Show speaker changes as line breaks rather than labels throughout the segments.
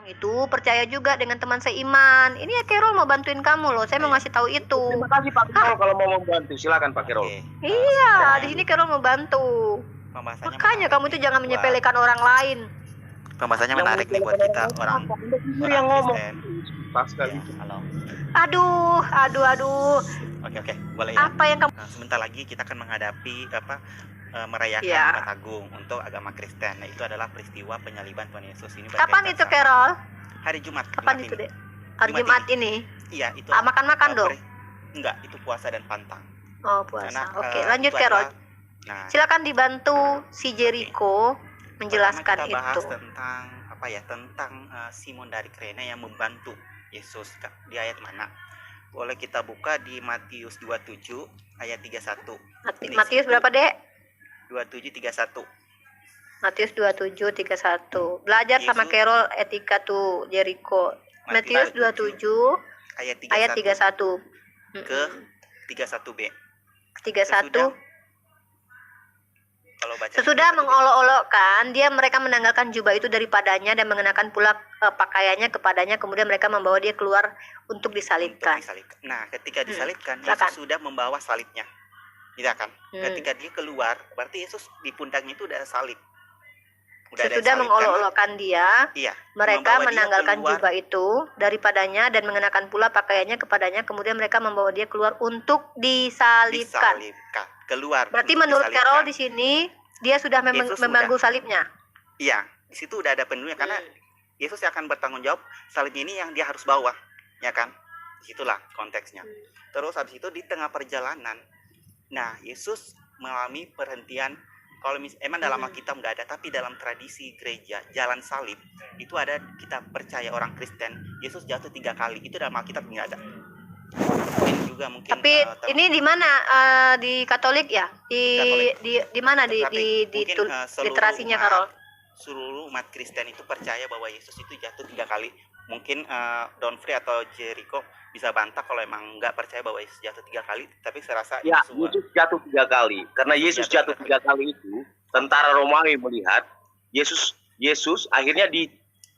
itu percaya juga dengan teman seiman. Ini ya Carol mau bantuin kamu loh. Saya mau ngasih tahu itu.
Terima kasih Pak Carol kalau mau membantu. Silakan Pak Carol.
Iya, di sini Carol mau bantu. Makanya kamu itu jangan menyepelekan orang lain.
Pembahasannya menarik nih buat kita orang
yang ngomong.
Kristen.
Pas sekali.
Halo.
Aduh.
Oke, boleh ya.
Apa yang kamu?
Nah, sebentar lagi kita akan menghadapi merayakan
Ya.
Jumat Agung untuk agama Kristen. Nah, itu adalah peristiwa penyaliban Tuhan Yesus ini.
Kapan itu Carol?
Hari Jumat.
Kapan
Jumat
itu
ini.
deh? Hari Jumat ini.
Iya, itu.
Makan-makan dong.
Enggak, itu puasa dan pantang.
Oh, puasa.
Karena,
Oke, lanjut
itu
Carol.
adalah- Nah,
Silakan dibantu si Jericho menjelaskan
pertama kita bahas
itu.
tentang Simon dari Kirene yang membantu Yesus di ayat mana? Boleh kita buka di Matius 27 ayat 31.
Matius berapa, Dek?
27:31.
Matius 27:31. Belajar sama
Yesus-
Carol etika tuh Jericho. Matius 27
ayat
ayat
31
31.
ke 31b.
31.
Kalau baca
Sesudah mengolok-olokkan, mereka menanggalkan jubah itu daripadanya dan mengenakan pula pakaiannya kepadanya. Kemudian mereka membawa dia keluar untuk disalibkan.
Nah, ketika disalibkan,
silakan.
Yesus sudah membawa salibnya. Tidak kan?
Hmm.
Ketika dia keluar, berarti Yesus di pundaknya itu udah salib. Udah ada
Sesudah
salib,
mengolok-olokkan dia,
iya,
mereka
membawa dia
menanggalkan
keluar.
jubah itu daripadanya dan mengenakan pula pakaiannya kepadanya. Kemudian mereka membawa dia keluar untuk disalibkan.
Keluar.
Berarti
untuk
menurut
disalibkan.
Carol di sini dia sudah
Yesus
memanggul salibnya.
Iya, di situ udah ada penuhnya karena Yesus yang akan bertanggung jawab salib ini yang dia harus bawa, ya kan? Disitulah konteksnya. Terus habis itu di tengah perjalanan, nah Yesus mengalami perhentian. Kalau emang dalam Alkitab nggak ada, tapi dalam tradisi gereja jalan salib itu ada. Kita percaya orang Kristen Yesus jatuh 3 kali, itu dalam Alkitab nggak ada. Mungkin
Tapi ini di mana, di Katolik ya? Di mana di literasinya Carol?
Seluruh umat Kristen itu percaya bahwa Yesus itu jatuh 3 kali. Mungkin Don Free atau Jericho bisa bantah kalau emang nggak percaya bahwa Yesus jatuh 3 kali, tapi saya rasa
Ya, Yesus jatuh 3 kali. Karena Yesus jatuh 3 kali itu, tentara Romawi melihat Yesus akhirnya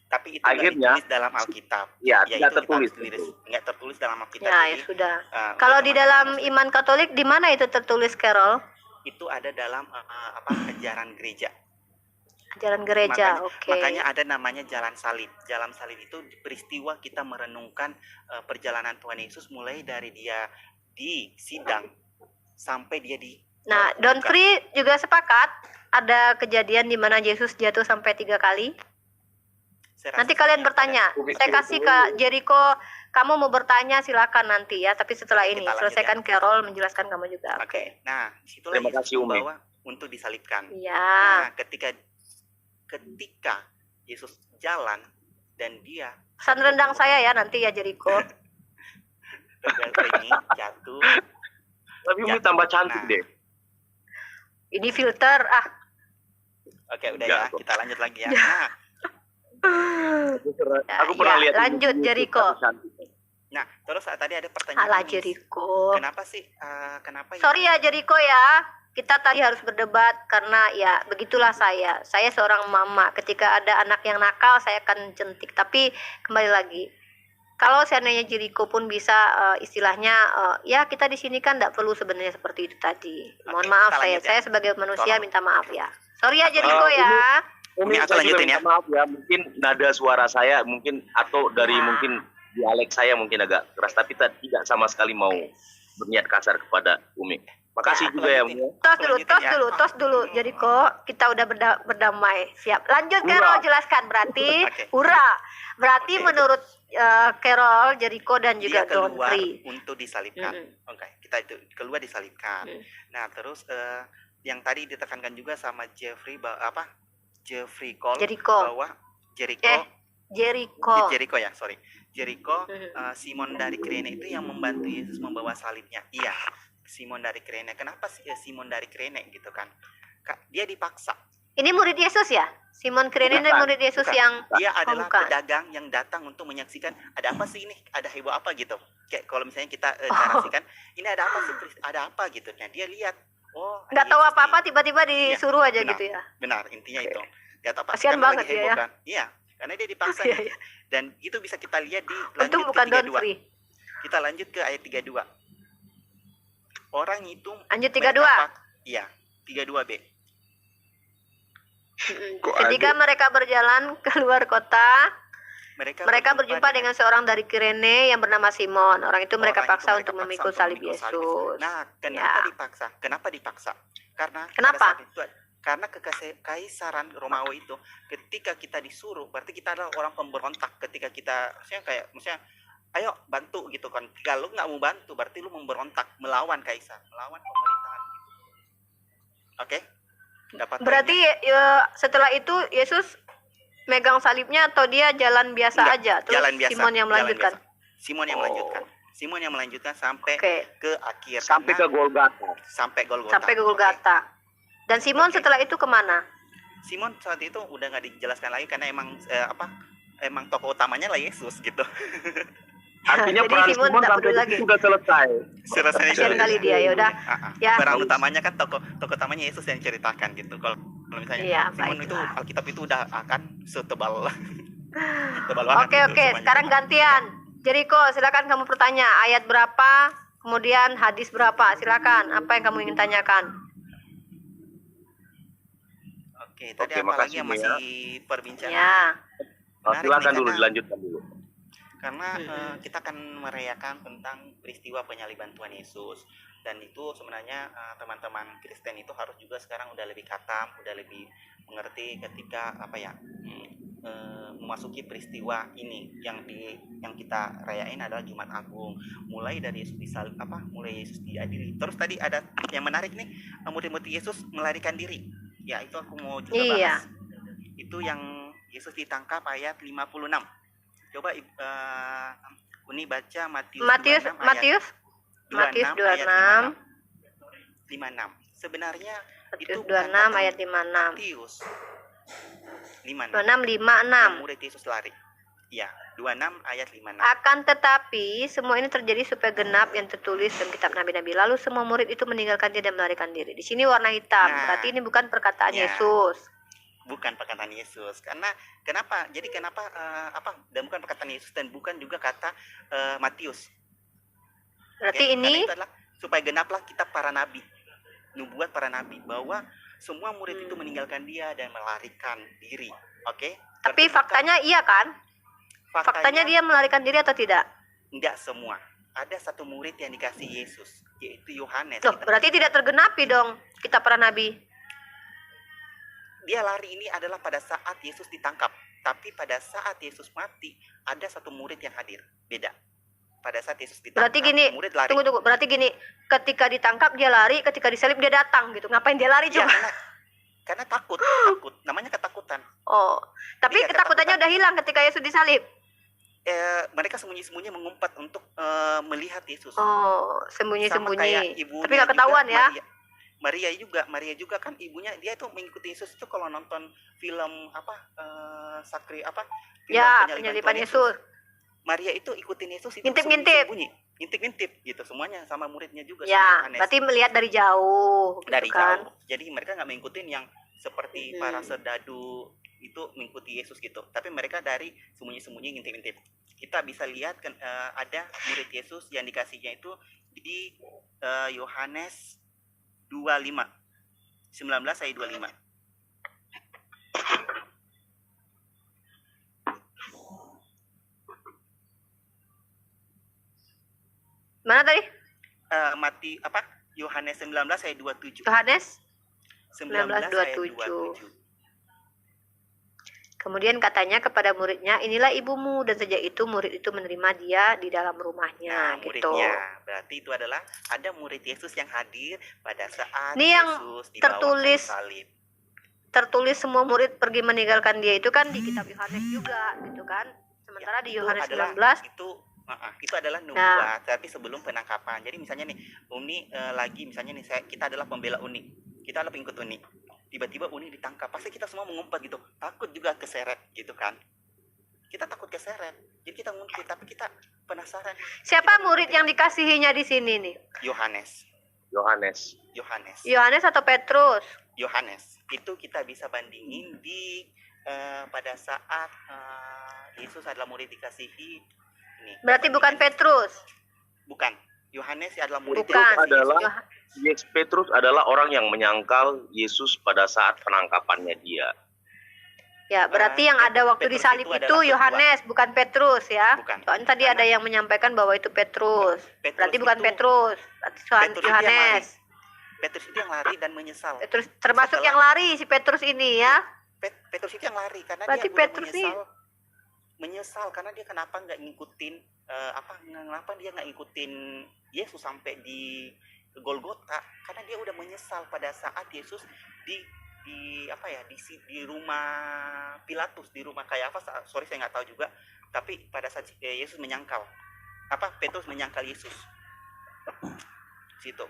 tapi itu
akhirnya
nggak ditulis dalam Alkitab.
Ya,
Ya,
tidak
itu
tertulis.
nggak tertulis dalam Alkitab.
Ya,
Jadi,
ya sudah.
untuk
Kalau di
teman-teman
dalam
Muslim,
iman Katolik di mana itu tertulis Carol?
itu ada dalam ajaran gereja.
Ajaran gereja,
Makanya,
oke.
makanya ada namanya jalan salib. Jalan salib itu peristiwa kita merenungkan perjalanan Tuhan Yesus mulai dari dia di sidang sampai dia di.
Nah, Don Free juga sepakat ada kejadian di mana Yesus jatuh sampai 3 kali. Nanti kalian bertanya. Saya kasih ke Jericho, kamu mau bertanya silakan nanti ya. Tapi setelah ini
Kita lanjut
selesaikan Carol menjelaskan kamu juga.
Oke. Nah, disitulah
Terima
Yesus
kasih, Umi.
dibawa untuk disalibkan.
Iya.
Nah, ketika Yesus jalan dan dia
Pesan rendang saya ya nanti ya Jericho.
ini jatuh.
Tapi Umi tambah cantik
Nah.
deh.
Ini filter
Oke, udah
Enggak,
ya.
kok.
Kita lanjut lagi ya. Nah,
Aku pernah
ya,
lihat.
lanjut,
Yesus
Jericho.
cantik.
nah, terus tadi ada pertanyaan.
Alah
ini.
Jericho.
Kenapa sih? Kenapa?
Sorry ya Jericho ya. Kita tadi harus berdebat karena ya begitulah saya. Saya seorang mama. Ketika ada anak yang nakal saya akan centik. Tapi kembali lagi. Kalau seandainya Jericho pun bisa istilahnya ya kita di sini kan tidak perlu sebenarnya seperti itu tadi. Mohon
Oke,
maaf
kita lanjut ya.
saya sebagai manusia
Tolong.
minta maaf ya. Sorry ya Jericho ya.
Umi,
Aku
saya juga
lanjutin ya.
minta maaf ya. Mungkin nada suara saya mungkin atau dari
Ya.
mungkin dialek saya mungkin agak keras, tapi tidak sama sekali mau berniat kasar kepada Umi. Makasih
Ya,
juga ya, Umi.
Tos dulu Jericho. Kita udah berdamai. Siap. Lanjut
Hurra.
Carol jelaskan berarti.
Oke.
Hurra. Berarti
Oke.
menurut Carol, Jericho dan juga
dia
Don
keluar
Free.
untuk disalibkan.
Mm-mm.
Oke, kita itu keluar disalibkan. Nah, terus yang tadi ditekankan juga sama Jeffrey Cole
Jericho.
bahwa
Jericho.
Jericho ya, sorry. Jericho, Simon dari Kirene itu yang membantu Yesus membawa salibnya. Iya, Simon dari Kirene. Kenapa sih Simon dari Kirene gitu kan? Dia dipaksa.
Ini murid Yesus ya? Simon Kirene ini
Bukan,
murid Yesus
bukan.
yang
Dia adalah
bukan.
pedagang yang datang untuk menyaksikan ada apa sih ini, ada heboh apa gitu. Kayak kalau misalnya kita narasikan, ini ada apa sih, ada apa gitu. Nah dia lihat, oh
nggak
ada
tahu
Yesus
apa-apa
nih.
tiba-tiba disuruh aja
benar.
gitu ya.
Benar, intinya
Oke.
itu. Nggak tahu apa.
Kasihan
karena
banget
lagi heboh
dia ya.
kan. Iya, karena dia dipaksa.
Iya,
nih.
iya.
Dan itu bisa kita lihat di
Untung
lanjut ke
bukan Don
32.
Free.
Kita lanjut ke ayat 32. Orang itu
Lanjut
mereka
32.
Iya, 32b.
Ketika mereka berjalan keluar kota, mereka berjumpa dengan seorang dari Kirene yang bernama Simon. Orang itu mereka paksa untuk memikul salib Yesus.
Nah, kenapa
Ya.
dipaksa? Kenapa dipaksa? Karena
Kenapa?
pada saat itu, karena kekaisaran Romawi itu ketika kita disuruh, berarti kita adalah orang pemberontak. Ketika kita misalnya ayo bantu gitu kan. Kalau lu nggak mau bantu, berarti lu memberontak, melawan kaisar, melawan pemerintahan. Oke? Dapat
Berarti setelah itu Yesus megang salibnya atau dia jalan biasa
Enggak,
aja? Terus
jalan biasa,
Simon yang
jalan
melanjutkan.
biasa. Simon yang melanjutkan sampai
Oke.
ke akhir,
Sampai ke
karena
Golgota.
sampai Golgota.
Sampai ke Golgata. Dan Simon
Oke.
setelah itu kemana?
Simon saat itu udah nggak dijelaskan lagi karena emang tokoh utamanya lah Yesus gitu.
Artinya
Jadi
peran
Simon
Simon
tak
sampai
peduli
itu
lagi.
sudah selesai.
Selesai
Kasian kali dia, ya udah. Ya.
Peran utamanya kan tokoh utamanya Yesus yang ceritakan gitu. Kalau misalnya
Iya,
Simon itu
baiklah.
Alkitab itu udah akan setebal tebal banget.
Oke,
gitu
oke.
semuanya.
Sekarang gantian. Jericho, silakan kamu bertanya. Ayat berapa? Kemudian hadis berapa? Silakan. Apa yang kamu ingin tanyakan?
Oke, tadi
Oke,
apa lagi
makasih,
yang
Mia.
masih perbincangan?
Ya.
Menarik
Silakan
nih,
dulu,
karena-
dilanjutkan dulu.
Karena kita akan merayakan tentang peristiwa penyaliban Tuhan Yesus, dan itu sebenarnya teman-teman Kristen itu harus juga sekarang udah lebih katam, udah lebih mengerti ketika memasuki peristiwa ini yang kita rayain adalah Jumat Agung, mulai dari Yesus mulai Yesus diadili. Terus tadi ada yang menarik nih, murid-murid Yesus melarikan diri. Ya, itu aku mau juga
Iya.
bahas. Itu yang Yesus ditangkap ayat 56. Coba Uni baca Matius
26.
56. Sebenarnya
Matius
itu
26 ayat 56.
Matius 56.
26, 56.
Murid Yesus lari. Ya, 26 ayat 56.
Akan tetapi semua ini terjadi supaya genap yang tertulis dalam kitab nabi-nabi. Lalu semua murid itu meninggalkan dia dan melarikan diri. Di sini warna hitam.
Nah,
Berarti ini bukan perkataan
ya.
Yesus.
Bukan perkataan Yesus. Kenapa? Jadi kenapa dan bukan perkataan Yesus dan bukan juga kata Matius.
Berarti
Karena
ini
itu adalah supaya genaplah kitab para nabi, nubuat para nabi, bahwa semua murid itu meninggalkan dia dan melarikan diri. Oke?
tapi
Berarti
faktanya iya kan? Faktanya dia melarikan diri atau tidak?
enggak semua. Ada satu murid yang dikasih Yesus, yaitu Yohanes.
Loh, berarti tidak tergenapi dong kitab para nabi.
Dia lari ini adalah pada saat Yesus ditangkap. Tapi pada saat Yesus mati, ada satu murid yang hadir. Beda. Pada saat Yesus ditangkap,
Berarti gini,
murid lari.
tunggu. Berarti gini, ketika ditangkap dia lari, ketika disalib dia datang gitu. Ngapain dia lari
Ya,
coba?
karena takut. Namanya ketakutan.
Oh, tapi
Iya,
ketakutannya udah hilang ketika Yesus disalib.
Mereka sembunyi-sembunyi mengumpat untuk melihat Yesus.
Oh,
Sama kayak
sembunyi-sembunyi.
ibunya
Tapi nggak
juga,
ketahuan ya?
Maria juga kan ibunya dia tuh mengikuti Yesus itu kalau nonton film film
Ya,
penyaliban
penyaliban
Tuhan
Yesus.
Maria itu ikutin Yesus itu
Ngintip-ngintip.
ngintip gitu semuanya sama muridnya juga.
Ya,
sama Yohanes.
berarti melihat dari jauh, gitu
Dari
kan?
jauh. Jadi mereka nggak mengikutin yang seperti para serdadu itu mengikuti Yesus gitu. Tapi mereka dari sembunyi-sembunyi ngintip-ngintip. Kita bisa lihat kan ada murid Yesus yang dikasihnya itu di Yohanes 25 19 ayat 25.
Mana tadi?
Yohanes 19 ayat 27.
Yohanes
19 ayat
19:27. Kemudian katanya kepada muridnya, inilah ibumu, dan sejak itu murid itu menerima dia di dalam rumahnya, gitu.
Muridnya berarti itu adalah ada murid Yesus yang hadir pada saat
Ini yang
Yesus dibawa
tertulis
ke salib.
Tertulis semua murid pergi meninggalkan dia itu kan di kitab Yohanes juga, gitu kan? Sementara di
Itu
Yohanes
adalah-
19
itu adalah nubuat, tapi sebelum penangkapan. Jadi misalnya nih, Uni kita adalah pembela Uni, kita adalah pengikut Uni. Tiba-tiba Uni ditangkap, pasti kita semua mengumpat gitu, takut juga keseret gitu kan? Kita takut keseret, jadi kita ngumpet, tapi kita penasaran.
siapa murid yang dikasihinya di sini nih?
Yohanes
Yohanes atau Petrus?
itu kita bisa bandingin di pada saat Yesus adalah murid dikasihi ini.
Berarti bukan Petrus.
Bukan. Yohanes adalah murid
Bukan.
dikasihi.
adalah Petrus adalah orang yang menyangkal Yesus pada saat penangkapannya dia.
Ya, berarti yang ada waktu
Petrus
disalib
itu
itu
adalah
Yohanes, bukan Petrus ya.
Bukan.
Soalnya tadi ada yang menyampaikan bahwa itu Petrus.
Petrus
Berarti bukan
itu-
Petrus. Berarti
Petrus itu yang
Yohanes.
Petrus itu yang lari dan menyesal.
Petrus termasuk
Setelah-
yang lari si Petrus ini ya.
Petrus itu yang lari karena
Berarti
dia udah
Petrus
menyesal karena dia kenapa nggak ngikutin kenapa dia nggak ngikutin Yesus sampai di Golgota, karena dia udah menyesal pada saat Yesus di rumah Pilatus, di rumah Kayafas, sorry saya nggak tahu juga, tapi pada saat Yesus menyangkal Petrus menyangkal Yesus situ.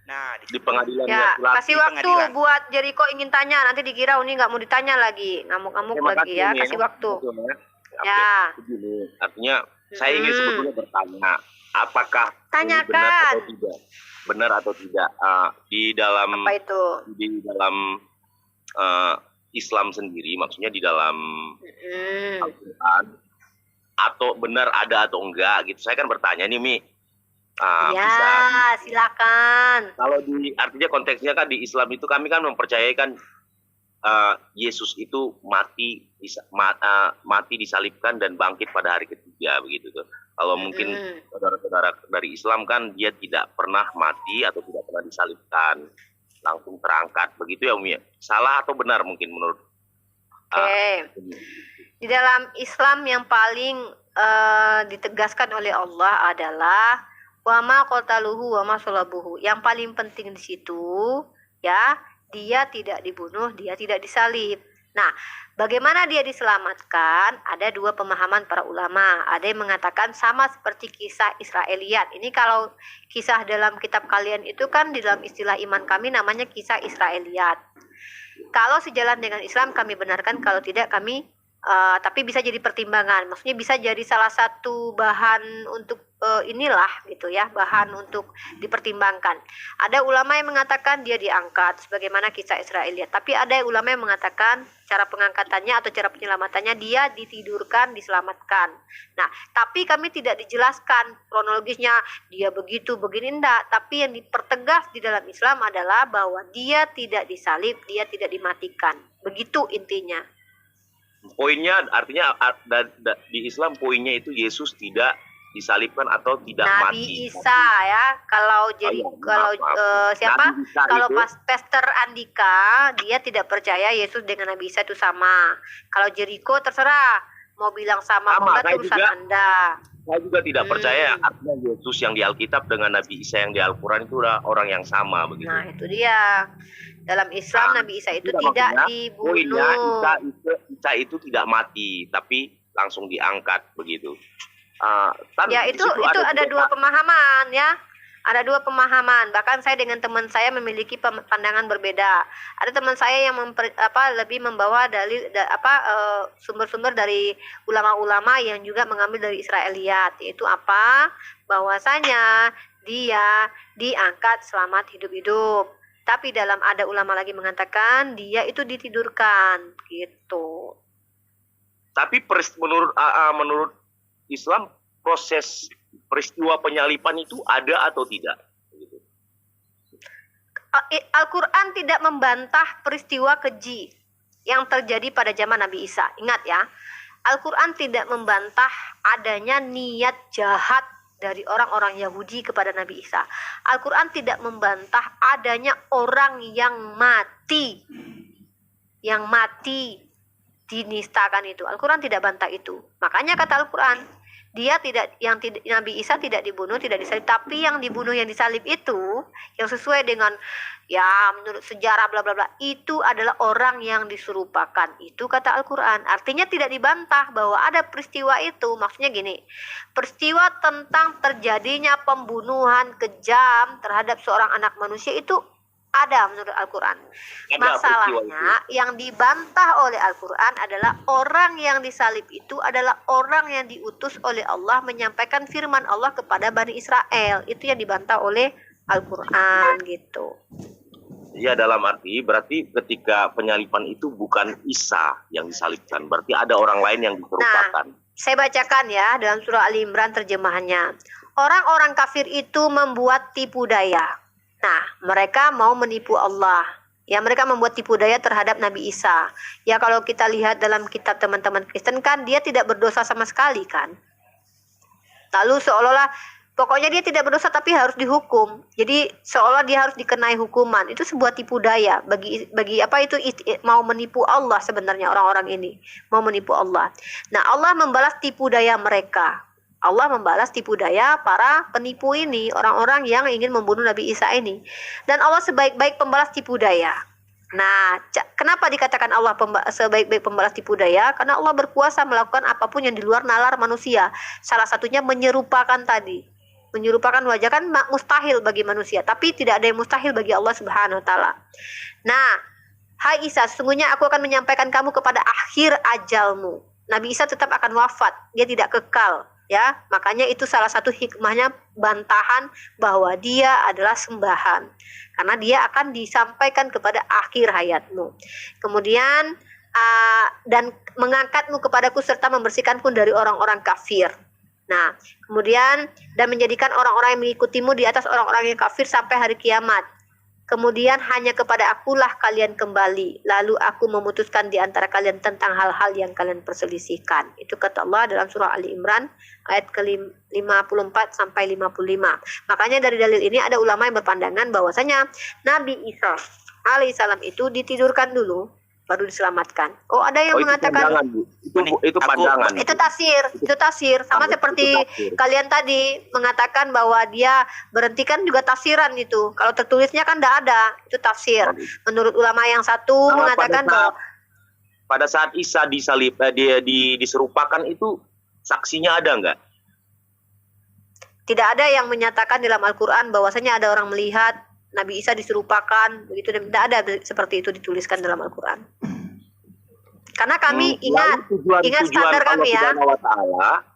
Nah,
Di pengadilan
Ya,
Pilatus.
kasih waktu
pengadilan.
buat Jericho ingin tanya, nanti dikira Uni nggak mau ditanya lagi, ngamuk-ngamuk
Terima
lagi ya,
nih,
kasih waktu.
Betul, ya. Oke,
Ya.
begini. Artinya saya ingin sebetulnya bertanya, apakah ini
Tanyakan.
benar atau tidak di dalam
Apa itu?
Islam sendiri, maksudnya di dalam
Hmm.
Al-Quran, atau benar ada atau enggak gitu. Saya kan bertanya nih, Mi.
Ya,
Bisa.
silakan.
Kalau artinya konteksnya kan di Islam itu kami kan mempercayai kan Yesus itu mati disalibkan dan bangkit pada hari ketiga begitu tuh. Kalau mungkin saudara-saudara dari Islam kan dia tidak pernah mati atau tidak pernah disalibkan, langsung terangkat begitu ya Umi. Salah atau benar mungkin menurut
Oke. Di dalam Islam yang paling ditegaskan oleh Allah adalah wama qataluhu wama salabuhu. Yang paling penting di situ ya, dia tidak dibunuh, dia tidak disalib. Nah, bagaimana dia diselamatkan? Ada dua pemahaman para ulama. Ada yang mengatakan sama seperti kisah Israiliyat. Ini kalau kisah dalam kitab kalian itu kan di dalam istilah iman kami namanya kisah Israiliyat. Kalau sejalan dengan Islam kami benarkan, kalau tidak kami tapi bisa jadi pertimbangan. Maksudnya bisa jadi salah satu bahan untuk inilah gitu ya, bahan untuk dipertimbangkan. Ada ulama yang mengatakan dia diangkat sebagaimana kisah Israiliyat, tapi ada ulama yang mengatakan cara pengangkatannya atau cara penyelamatannya dia ditidurkan, diselamatkan. Nah, tapi kami tidak dijelaskan kronologisnya dia begitu begini enggak, tapi yang dipertegas di dalam Islam adalah bahwa dia tidak disalib, dia tidak dimatikan. Begitu intinya.
poinnya artinya di Islam poinnya itu Yesus tidak disalibkan atau tidak
Nabi
mati.
Isa ya, kalau jadi kalau siapa?
Nabi Isa
Kalau
itu-
Pastor Andika dia tidak percaya Yesus dengan Nabi Isa itu sama. Kalau Jericho terserah mau bilang sama
Sama,
enggak
saya
urusan
juga.
Anda.
Saya juga tidak percaya artinya Yesus yang di Alkitab dengan Nabi Isa yang di Al-Quran itu udah orang yang sama begitu.
Nah, itu dia. Dalam Islam Nabi Isa itu tidak
Poinnya
dibunuh.
Isa itu tidak mati tapi langsung diangkat begitu.
Ya, itu ada dua pemahaman ya. Ada dua pemahaman. Bahkan saya dengan teman saya memiliki pandangan berbeda. Ada teman saya yang lebih membawa dalil sumber-sumber dari ulama-ulama yang juga mengambil dari Israiliyat, yaitu apa? Bahwasanya dia diangkat selamat hidup-hidup. Tapi dalam ada ulama lagi mengatakan dia itu ditidurkan gitu.
Tapi menurut Islam proses peristiwa penyalipan itu ada atau tidak? Gitu.
Al-Quran tidak membantah peristiwa keji yang terjadi pada zaman Nabi Isa. Ingat ya, Al-Quran tidak membantah adanya niat jahat dari orang-orang Yahudi kepada Nabi Isa. Al-Quran tidak membantah adanya orang yang mati dinistakan itu. Al-Quran tidak bantah itu. Makanya kata Al-Quran, Nabi Isa tidak dibunuh, tidak disalib, tapi yang dibunuh, yang disalib itu yang sesuai dengan ya menurut sejarah bla bla bla itu adalah orang yang diserupakan. Itu kata Al-Quran. Artinya tidak dibantah bahwa ada peristiwa itu. Maksudnya gini, peristiwa tentang terjadinya pembunuhan kejam terhadap seorang anak manusia itu ada menurut Al-Quran. Masalahnya yang dibantah oleh Al-Quran adalah orang yang disalib itu adalah orang yang diutus oleh Allah menyampaikan firman Allah kepada Bani Israel. Itu yang dibantah oleh Al-Quran gitu.
Ya, dalam arti berarti ketika penyaliban itu bukan Isa yang disalibkan, berarti ada orang lain yang diserupakan.
Saya bacakan ya dalam surah Ali Imran terjemahannya. Orang-orang kafir itu membuat tipu daya. Nah, mereka mau menipu Allah. Ya, mereka membuat tipu daya terhadap Nabi Isa. Ya, kalau kita lihat dalam kitab teman-teman Kristen kan dia tidak berdosa sama sekali kan. Lalu seolah-olah pokoknya dia tidak berdosa tapi harus dihukum. Jadi seolah dia harus dikenai hukuman. Itu sebuah tipu daya bagi apa itu mau menipu Allah sebenarnya orang-orang ini. Mau menipu Allah. Nah, Allah membalas tipu daya mereka. Allah membalas tipu daya para penipu ini, orang-orang yang ingin membunuh Nabi Isa ini. Dan Allah sebaik-baik pembalas tipu daya. Nah, kenapa dikatakan Allah sebaik-baik pembalas tipu daya? Karena Allah berkuasa melakukan apapun yang di luar nalar manusia. Salah satunya menyerupakan tadi. Menyerupakan wajah kan mustahil bagi manusia, tapi tidak ada yang mustahil bagi Allah Subhanahu wa taala. Nah, hai Isa, sesungguhnya aku akan menyampaikan kamu kepada akhir ajalmu. Nabi Isa tetap akan wafat, dia tidak kekal, ya. Makanya itu salah satu hikmahnya bantahan bahwa dia adalah sembahan. Karena dia akan disampaikan kepada akhir hayatmu. Kemudian dan mengangkatmu kepadaku serta membersihkanku dari orang-orang kafir. Nah, kemudian dan menjadikan orang-orang yang mengikutimu di atas orang-orang yang kafir sampai hari kiamat. Kemudian hanya kepada akulah kalian kembali. Lalu aku memutuskan di antara kalian tentang hal-hal yang kalian perselisihkan. Itu kata Allah dalam surah Ali Imran ayat ke-54 sampai 55. Makanya dari dalil ini ada ulama yang berpandangan bahwasanya Nabi Isa alaihissalam itu ditidurkan dulu baru diselamatkan. Oh, ada yang mengatakan
pandangan, Bu. Itu pandangan.
Itu tafsir sama seperti kalian tadi mengatakan bahwa dia berhentikan juga tafsiran itu. Kalau tertulisnya kan tidak ada, itu tafsir. Menurut ulama yang satu mengatakan bahwa
pada saat Isa disalib dia diserupakan itu saksinya ada enggak?
Tidak ada yang menyatakan dalam Al-Qur'an bahwasanya ada orang melihat Nabi Isa diserupakan begitu, dan tidak ada seperti itu dituliskan dalam Al-Qur'an. Karena kami ingat standar kami ya.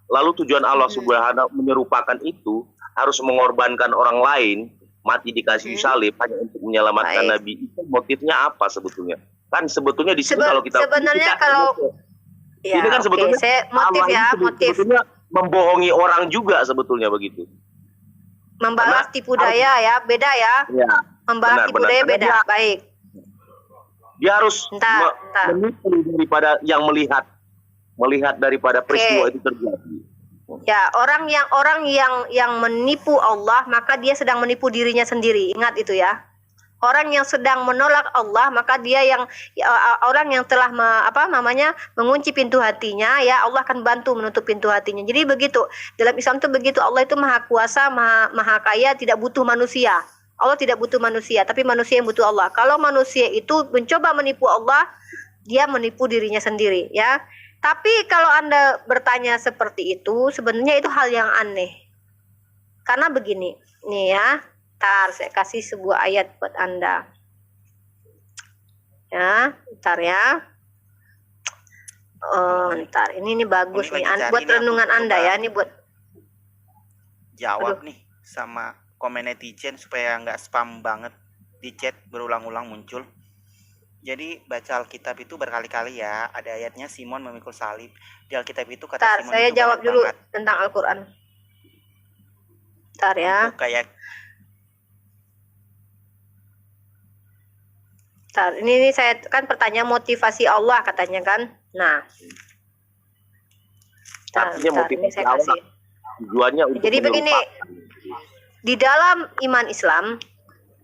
Lalu tujuan Allah Subhanahu menyerupakan itu harus mengorbankan orang lain mati di kayu salib hanya untuk menyelamatkan Nabi Isa. Motifnya apa sebetulnya? Kan sebetulnya di sini kalau kita
sebenarnya kalau ya,
ini kan sebetulnya
motif
sebetulnya membohongi orang juga sebetulnya begitu.
Membalas tipu daya ya, beda ya.
Ya,
membalas tipu daya beda. Baik.
Dia harus menipu daripada yang melihat daripada peristiwa itu terjadi.
Ya, orang yang menipu Allah, maka dia sedang menipu dirinya sendiri. Ingat itu ya. Orang yang sedang menolak Allah, maka dia orang yang telah mengunci pintu hatinya, ya Allah akan bantu menutup pintu hatinya. Jadi begitu. Dalam Islam itu begitu. Allah itu maha kuasa, maha kaya, tidak butuh manusia. Allah tidak butuh manusia, tapi manusia yang butuh Allah. Kalau manusia itu mencoba menipu Allah, dia menipu dirinya sendiri, ya. Tapi kalau Anda bertanya seperti itu, sebenarnya itu hal yang aneh. Karena begini, nih ya. Ntar saya kasih sebuah ayat buat Anda. Ya, ntar ya. Oh, ntar. Ini bagus nih. Buat renungan Anda ya. Ini buat
jawab nih sama komen netizen supaya nggak spam banget di chat berulang-ulang muncul. Jadi baca Alkitab itu berkali-kali ya. Ada ayatnya Simon memikul salib. Di Alkitab itu kata
ntar,
Simon
saya
itu
jawab dulu
banget
tentang Al-Quran. Ntar ya.
Itu kayak
ini saya kan pertanyaan motivasi Allah katanya kan. Nah,
artinya motivasi Allah tujuannya untuk
jadi begini, di dalam iman Islam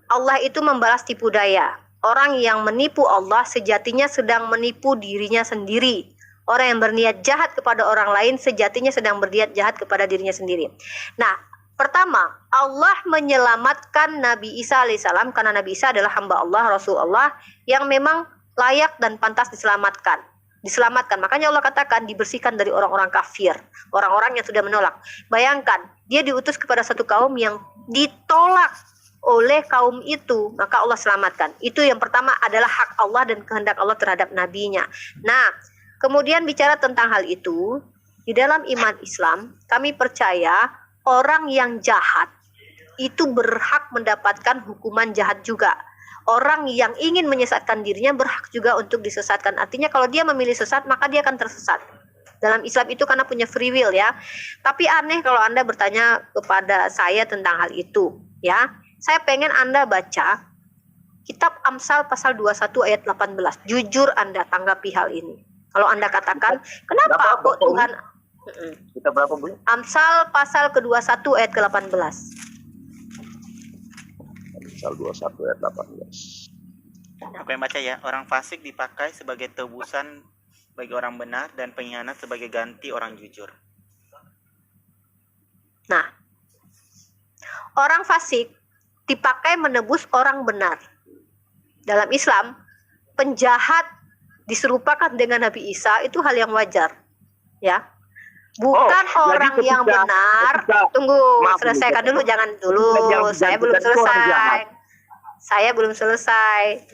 Allah itu membalas tipu daya. Orang yang menipu Allah sejatinya sedang menipu dirinya sendiri. Orang yang berniat jahat kepada orang lain sejatinya sedang berniat jahat kepada dirinya sendiri. Nah, pertama, Allah menyelamatkan Nabi Isa alaihissalam karena Nabi Isa adalah hamba Allah, Rasul Allah yang memang layak dan pantas diselamatkan. Makanya Allah katakan dibersihkan dari orang-orang kafir, orang-orang yang sudah menolak. Bayangkan, dia diutus kepada satu kaum yang ditolak oleh kaum itu, maka Allah selamatkan. Itu yang pertama adalah hak Allah dan kehendak Allah terhadap nabinya. Nah, kemudian bicara tentang hal itu, di dalam iman Islam, kami percaya orang yang jahat itu berhak mendapatkan hukuman jahat juga. orang yang ingin menyesatkan dirinya berhak juga untuk disesatkan. Artinya kalau dia memilih sesat, maka dia akan tersesat. Dalam Islam itu karena punya free will ya. Tapi aneh kalau Anda bertanya kepada saya tentang hal itu ya. Saya pengen Anda baca kitab Amsal pasal 21 ayat 18. Jujur Anda tanggapi hal ini. Kalau Anda katakan, kenapa kok Tuhan...
Kita berapa Bu?
Amsal pasal ke-21 ayat ke-18.
Amsal 21 ayat 18.
Aku yang baca ya. Orang fasik dipakai sebagai tebusan bagi orang benar dan pengkhianat sebagai ganti orang jujur.
Nah, orang fasik dipakai menebus orang benar. Dalam Islam, penjahat diserupakan dengan Nabi Isa itu hal yang wajar. Ya. Bukan orang yang benar. Tunggu, selesaikan dulu, jangan dulu. Saya belum selesai. Saya belum selesai.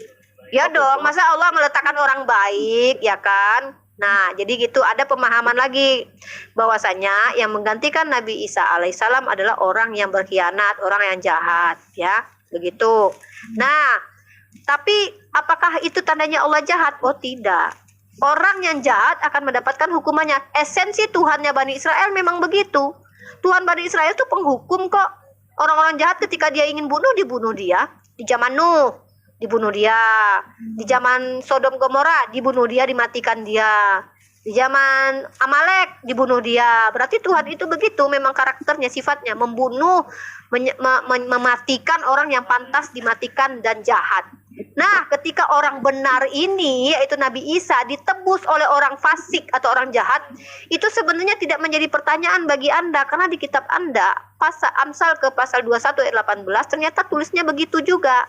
Ya dong, masa Allah meletakkan orang baik, ya kan? Nah, jadi gitu, ada pemahaman lagi bahwasanya yang menggantikan Nabi Isa alaihissalam adalah orang yang berkhianat, orang yang jahat, ya, begitu. Nah, tapi apakah itu tandanya Allah jahat? Oh tidak. Orang yang jahat akan mendapatkan hukumannya. Esensi Tuhannya Bani Israel memang begitu. Tuhan Bani Israel itu penghukum kok. Orang-orang jahat ketika dia ingin bunuh, dibunuh dia. Di zaman Nuh, dibunuh dia. Di zaman Sodom Gomora, dibunuh dia, dimatikan dia. Di zaman Amalek, dibunuh dia. Berarti Tuhan itu begitu, memang karakternya, sifatnya. Membunuh, mematikan orang yang pantas dimatikan dan jahat. Nah, ketika orang benar ini, yaitu Nabi Isa, ditebus oleh orang fasik atau orang jahat, itu sebenarnya tidak menjadi pertanyaan bagi Anda. Karena di kitab Anda, Amsal ke pasal 21 ayat 18, ternyata tulisnya begitu juga.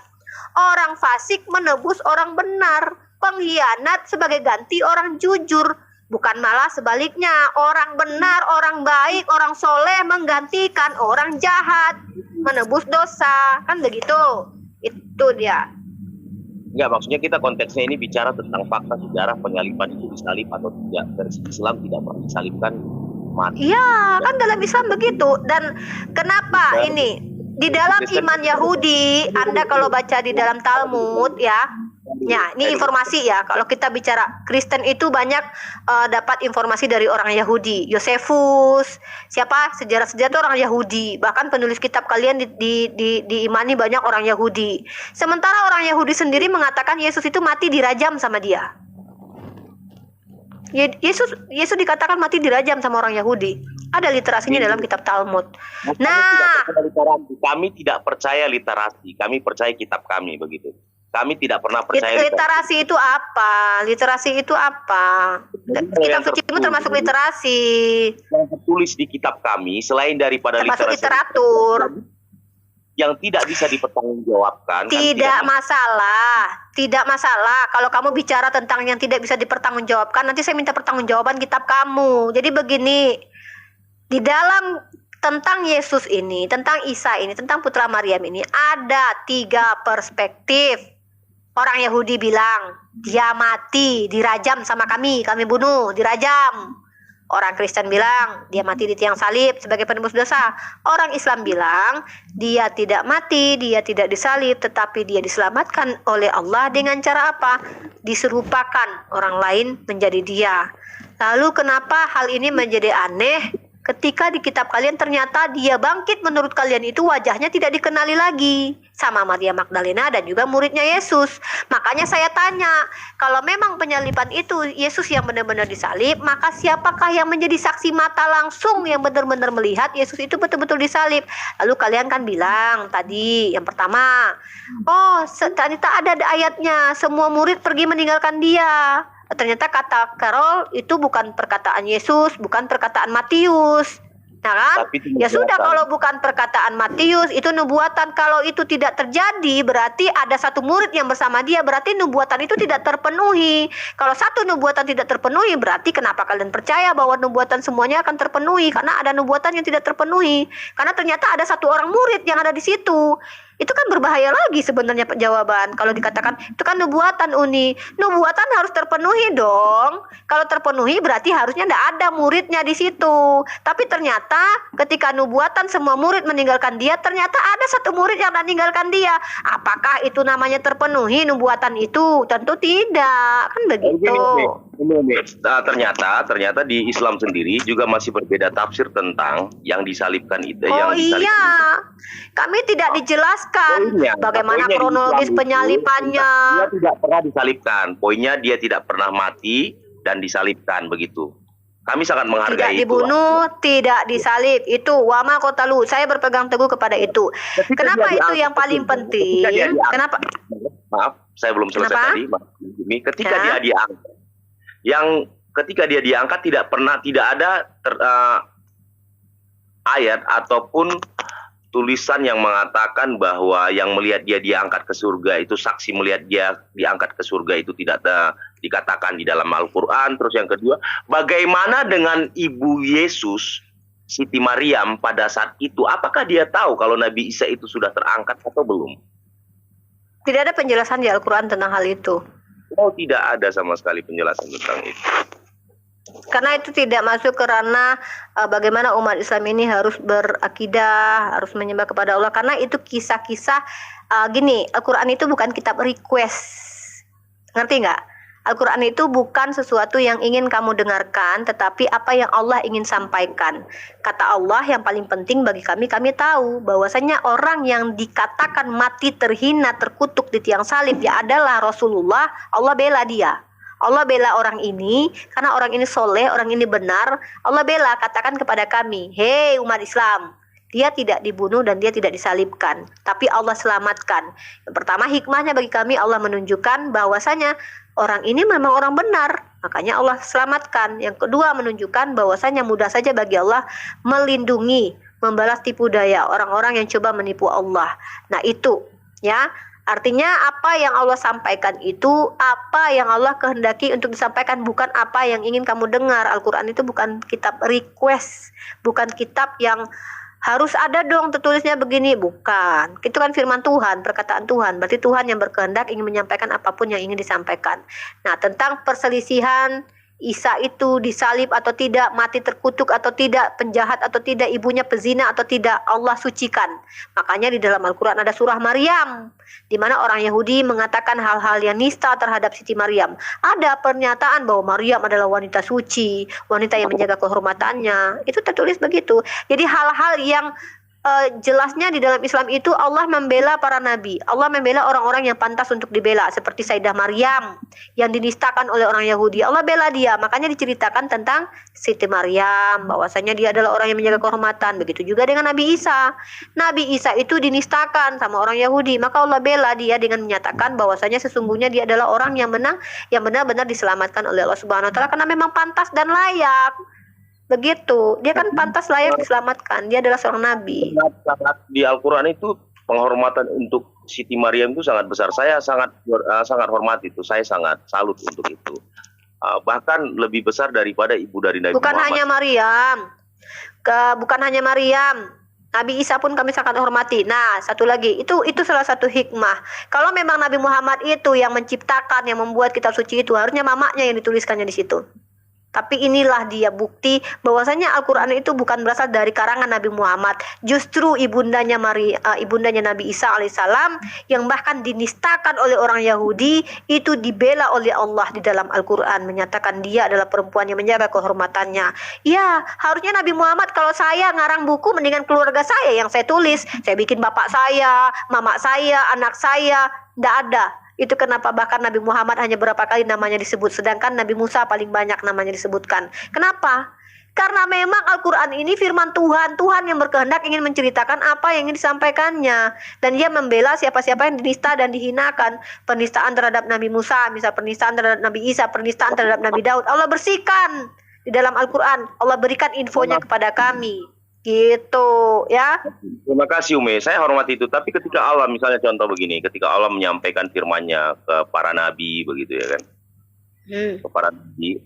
Orang fasik menebus orang benar, pengkhianat sebagai ganti orang jujur. Bukan malah sebaliknya, orang benar, orang baik, orang soleh menggantikan orang jahat, menebus dosa. Kan begitu? Itu dia.
Enggak, maksudnya kita konteksnya ini bicara tentang fakta sejarah penyaliban itu disalib atau tidak. Versi Islam tidak pernah disalibkan, mati.
Iya, kan dalam Islam begitu. Dan kenapa ini? Di dalam iman Yahudi, Anda kalau baca di dalam Talmud ya, ini informasi ya. Kalau kita bicara Kristen itu banyak dapat informasi dari orang Yahudi. Yosefus, siapa sejarah-sejarah itu orang Yahudi. Bahkan penulis kitab kalian diimani banyak orang Yahudi. Sementara orang Yahudi sendiri mengatakan Yesus itu mati dirajam sama dia. Yesus dikatakan mati dirajam sama orang Yahudi. Ada literasinya dalam kitab Talmud. Nah,
kami tidak percaya literasi, kami percaya kitab kami, begitu. Kami tidak pernah percaya
literasi itu apa? Literasi itu apa? Kitab suci itu termasuk literasi.
Yang tertulis di kitab kami selain daripada
termasuk
literasi
literatur
yang tidak bisa dipertanggungjawabkan.
Tidak masalah. Kalau kamu bicara tentang yang tidak bisa dipertanggungjawabkan, nanti saya minta pertanggungjawaban kitab kamu. Jadi begini, di dalam tentang Yesus ini, tentang Isa ini, tentang Putra Maryam ini ada 3 perspektif. Orang Yahudi bilang dia mati dirajam sama kami bunuh, dirajam. Orang Kristen bilang dia mati di tiang salib sebagai penebus dosa. Orang Islam bilang dia tidak mati, dia tidak disalib, tetapi dia diselamatkan oleh Allah dengan cara apa? Diserupakan orang lain menjadi dia. Lalu kenapa hal ini menjadi aneh? Ketika di kitab kalian ternyata dia bangkit, menurut kalian itu wajahnya tidak dikenali lagi sama Maria Magdalena dan juga muridnya Yesus. Makanya saya tanya, kalau memang penyaliban itu Yesus yang benar-benar disalib, maka siapakah yang menjadi saksi mata langsung yang benar-benar melihat Yesus itu betul-betul disalib? Lalu kalian kan bilang tadi, yang pertama, oh ternyata ada ayatnya, semua murid pergi meninggalkan dia. Ternyata kata Carol itu bukan perkataan Yesus, bukan perkataan Matius. Nah kan? Ya sudah, kalau bukan perkataan Matius, itu nubuatan. Kalau itu tidak terjadi, berarti ada satu murid yang bersama dia, berarti nubuatan itu tidak terpenuhi. Kalau satu nubuatan tidak terpenuhi, berarti kenapa kalian percaya bahwa nubuatan semuanya akan terpenuhi? Karena ada nubuatan yang tidak terpenuhi. Karena ternyata ada satu orang murid yang ada di situ. Itu kan berbahaya lagi sebenarnya jawaban. Kalau dikatakan itu kan nubuatan Uni. Nubuatan harus terpenuhi dong. Kalau terpenuhi berarti harusnya tidak ada muridnya di situ. Tapi ternyata ketika nubuatan semua murid meninggalkan dia, ternyata ada satu murid yang meninggalkan dia. Apakah itu namanya terpenuhi nubuatan itu? Tentu tidak. Kan begitu.
Nah, ternyata di Islam sendiri juga masih berbeda tafsir tentang yang disalibkan itu.
Oh iya, kami tidak dijelaskan bagaimana kronologis penyalipannya.
Dia tidak pernah disalibkan. Poinnya dia tidak pernah mati dan disalibkan begitu. Kami sangat menghargai
tidak dibunuh, tidak disalib. Itu wama kotalu. Saya berpegang teguh kepada itu. Kenapa itu yang paling penting? Kenapa?
Maaf, saya belum selesai tadi. Ketika dia diangkat, ketika dia diangkat tidak ada ayat ataupun tulisan yang mengatakan bahwa yang melihat dia diangkat ke surga itu, saksi melihat dia diangkat ke surga itu tidak dikatakan di dalam Al-Quran. Terus yang kedua, bagaimana dengan ibu Yesus, Siti Maryam pada saat itu? Apakah dia tahu kalau Nabi Isa itu sudah terangkat atau belum?
Tidak ada penjelasan di Al-Quran tentang hal itu.
Oh, tidak ada sama sekali penjelasan tentang itu.
Karena itu tidak masuk ke ranah bagaimana umat Islam ini harus berakidah, harus menyembah kepada Allah. Karena itu kisah-kisah gini, Al-Quran itu bukan kitab request. Ngerti nggak? Al-Quran itu bukan sesuatu yang ingin kamu dengarkan, tetapi apa yang Allah ingin sampaikan. Kata Allah yang paling penting bagi kami tahu bahwasanya orang yang dikatakan mati terhina, terkutuk di tiang salib, dia adalah Rasulullah. Allah bela dia. Allah bela orang ini karena orang ini soleh, orang ini benar. Allah bela, katakan kepada kami, hei umat Islam, dia tidak dibunuh dan dia tidak disalibkan, tapi Allah selamatkan. Yang pertama, hikmahnya bagi kami, Allah menunjukkan bahwasanya orang ini memang orang benar, makanya Allah selamatkan. Yang kedua, menunjukkan bahwasanya mudah saja bagi Allah melindungi, membalas tipu daya orang-orang yang coba menipu Allah. Nah itu ya, artinya apa yang Allah sampaikan itu apa yang Allah kehendaki untuk disampaikan, bukan apa yang ingin kamu dengar. Al-Quran itu bukan kitab request, bukan kitab yang harus ada dong tertulisnya begini, bukan. Itu kan firman Tuhan, perkataan Tuhan. Berarti Tuhan yang berkehendak ingin menyampaikan apapun yang ingin disampaikan. Nah, tentang perselisihan Isa itu disalib atau tidak, mati terkutuk atau tidak, penjahat atau tidak, ibunya pezina atau tidak, Allah sucikan. Makanya di dalam Al-Quran ada surah Maryam, di mana orang Yahudi mengatakan hal-hal yang nista terhadap Siti Maryam. Ada pernyataan bahwa Maryam adalah wanita suci, wanita yang menjaga kehormatannya. Itu tertulis begitu. Jadi hal-hal yang jelasnya di dalam Islam itu Allah membela para nabi, Allah membela orang-orang yang pantas untuk dibela, seperti Sayyidah Maryam yang dinistakan oleh orang Yahudi, Allah bela dia. Makanya diceritakan tentang Siti Maryam bahwasanya dia adalah orang yang menjaga kehormatan. Begitu juga dengan Nabi Isa. Nabi Isa itu dinistakan sama orang Yahudi, maka Allah bela dia dengan menyatakan bahwasanya sesungguhnya dia adalah orang yang benar-benar diselamatkan oleh Allah Subhanahu wa taala karena memang pantas dan layak. Begitu, dia kan pantas layak diselamatkan. Dia adalah seorang nabi.
Di Al-Quran itu penghormatan untuk Siti Maryam itu sangat besar. Saya sangat hormat itu. Saya sangat salut untuk itu. Bahkan lebih besar daripada ibu dari Nabi
bukan
Muhammad.
Bukan hanya Maryam. Nabi Isa pun kami sangat hormati. Nah, satu lagi, itu salah satu hikmah. Kalau memang Nabi Muhammad itu yang menciptakan, yang membuat kitab suci itu, harusnya mamanya yang dituliskannya di situ. Tapi inilah dia bukti bahwasanya Al-Quran itu bukan berasal dari karangan Nabi Muhammad. Justru ibundanya Nabi Isa alaihissalam yang bahkan dinistakan oleh orang Yahudi itu dibela oleh Allah di dalam Al-Quran, menyatakan dia adalah perempuan yang menjaga kehormatannya. Ya, harusnya Nabi Muhammad, kalau saya ngarang buku, mendingan keluarga saya yang saya tulis. Saya bikin bapak saya, mama saya, anak saya. Tidak ada. Itu kenapa bahkan Nabi Muhammad hanya berapa kali namanya disebut, sedangkan Nabi Musa paling banyak namanya disebutkan. Kenapa? Karena memang Al-Quran ini firman Tuhan. Tuhan yang berkehendak ingin menceritakan apa yang ingin disampaikannya. Dan dia membela siapa-siapa yang dinista dan dihinakan. Penistaan terhadap Nabi Musa, misal penistaan terhadap Nabi Isa, penistaan terhadap Nabi Daud, Allah bersihkan di dalam Al-Quran. Allah berikan infonya kepada kami. Gitu ya.
Terima kasih Ume, saya hormati itu. Tapi ketika Allah, misalnya contoh begini, ketika Allah menyampaikan firman-Nya ke para nabi begitu ya kan, ke para nabi,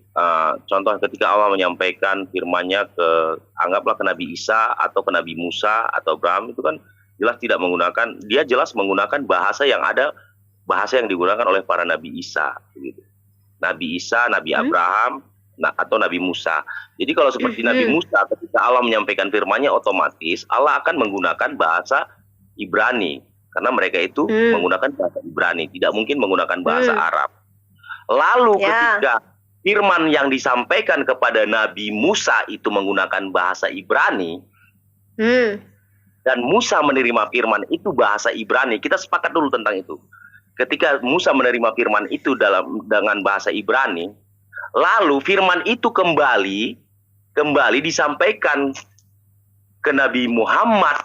contoh ketika Allah menyampaikan firman-Nya ke, anggaplah ke Nabi Isa atau ke Nabi Musa atau Abraham, itu kan jelas tidak menggunakan, dia jelas menggunakan bahasa yang digunakan oleh para Nabi Isa, begitu. Nabi Isa, Nabi Abraham, atau Nabi Musa. Jadi kalau seperti Nabi Musa, ketika Allah menyampaikan firman-Nya, otomatis Allah akan menggunakan bahasa Ibrani, karena mereka itu menggunakan bahasa Ibrani, tidak mungkin menggunakan bahasa Arab. Lalu ketika firman yang disampaikan kepada Nabi Musa itu menggunakan bahasa Ibrani, dan Musa menerima firman itu bahasa Ibrani, kita sepakat dulu tentang itu. Ketika Musa menerima firman itu dengan bahasa Ibrani, lalu firman itu kembali disampaikan ke Nabi Muhammad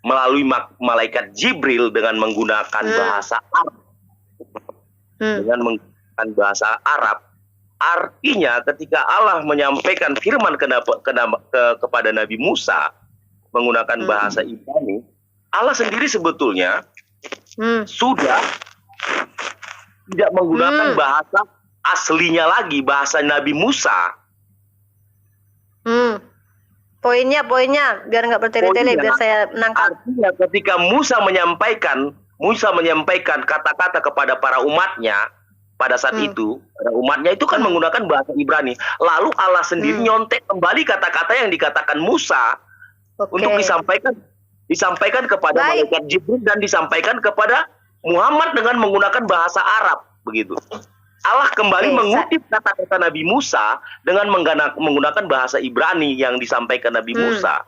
melalui malaikat Jibril dengan menggunakan bahasa Arab. Dengan menggunakan bahasa Arab, artinya ketika Allah menyampaikan firman kepada Nabi Musa menggunakan bahasa Ibrani, Allah sendiri sebetulnya sudah tidak menggunakan bahasa aslinya lagi, bahasa Nabi Musa. Poinnya biar nggak bertele-tele, biar saya menangkap. Artinya ketika Musa menyampaikan kata-kata kepada para umatnya pada saat itu, para umatnya itu kan menggunakan bahasa Ibrani. Lalu Allah sendiri nyontek kembali kata-kata yang dikatakan Musa untuk disampaikan kepada malaikat Jibril dan disampaikan kepada Muhammad dengan menggunakan bahasa Arab, begitu. Allah kembali mengutip kata-kata Nabi Musa dengan menggunakan bahasa Ibrani yang disampaikan Nabi Musa.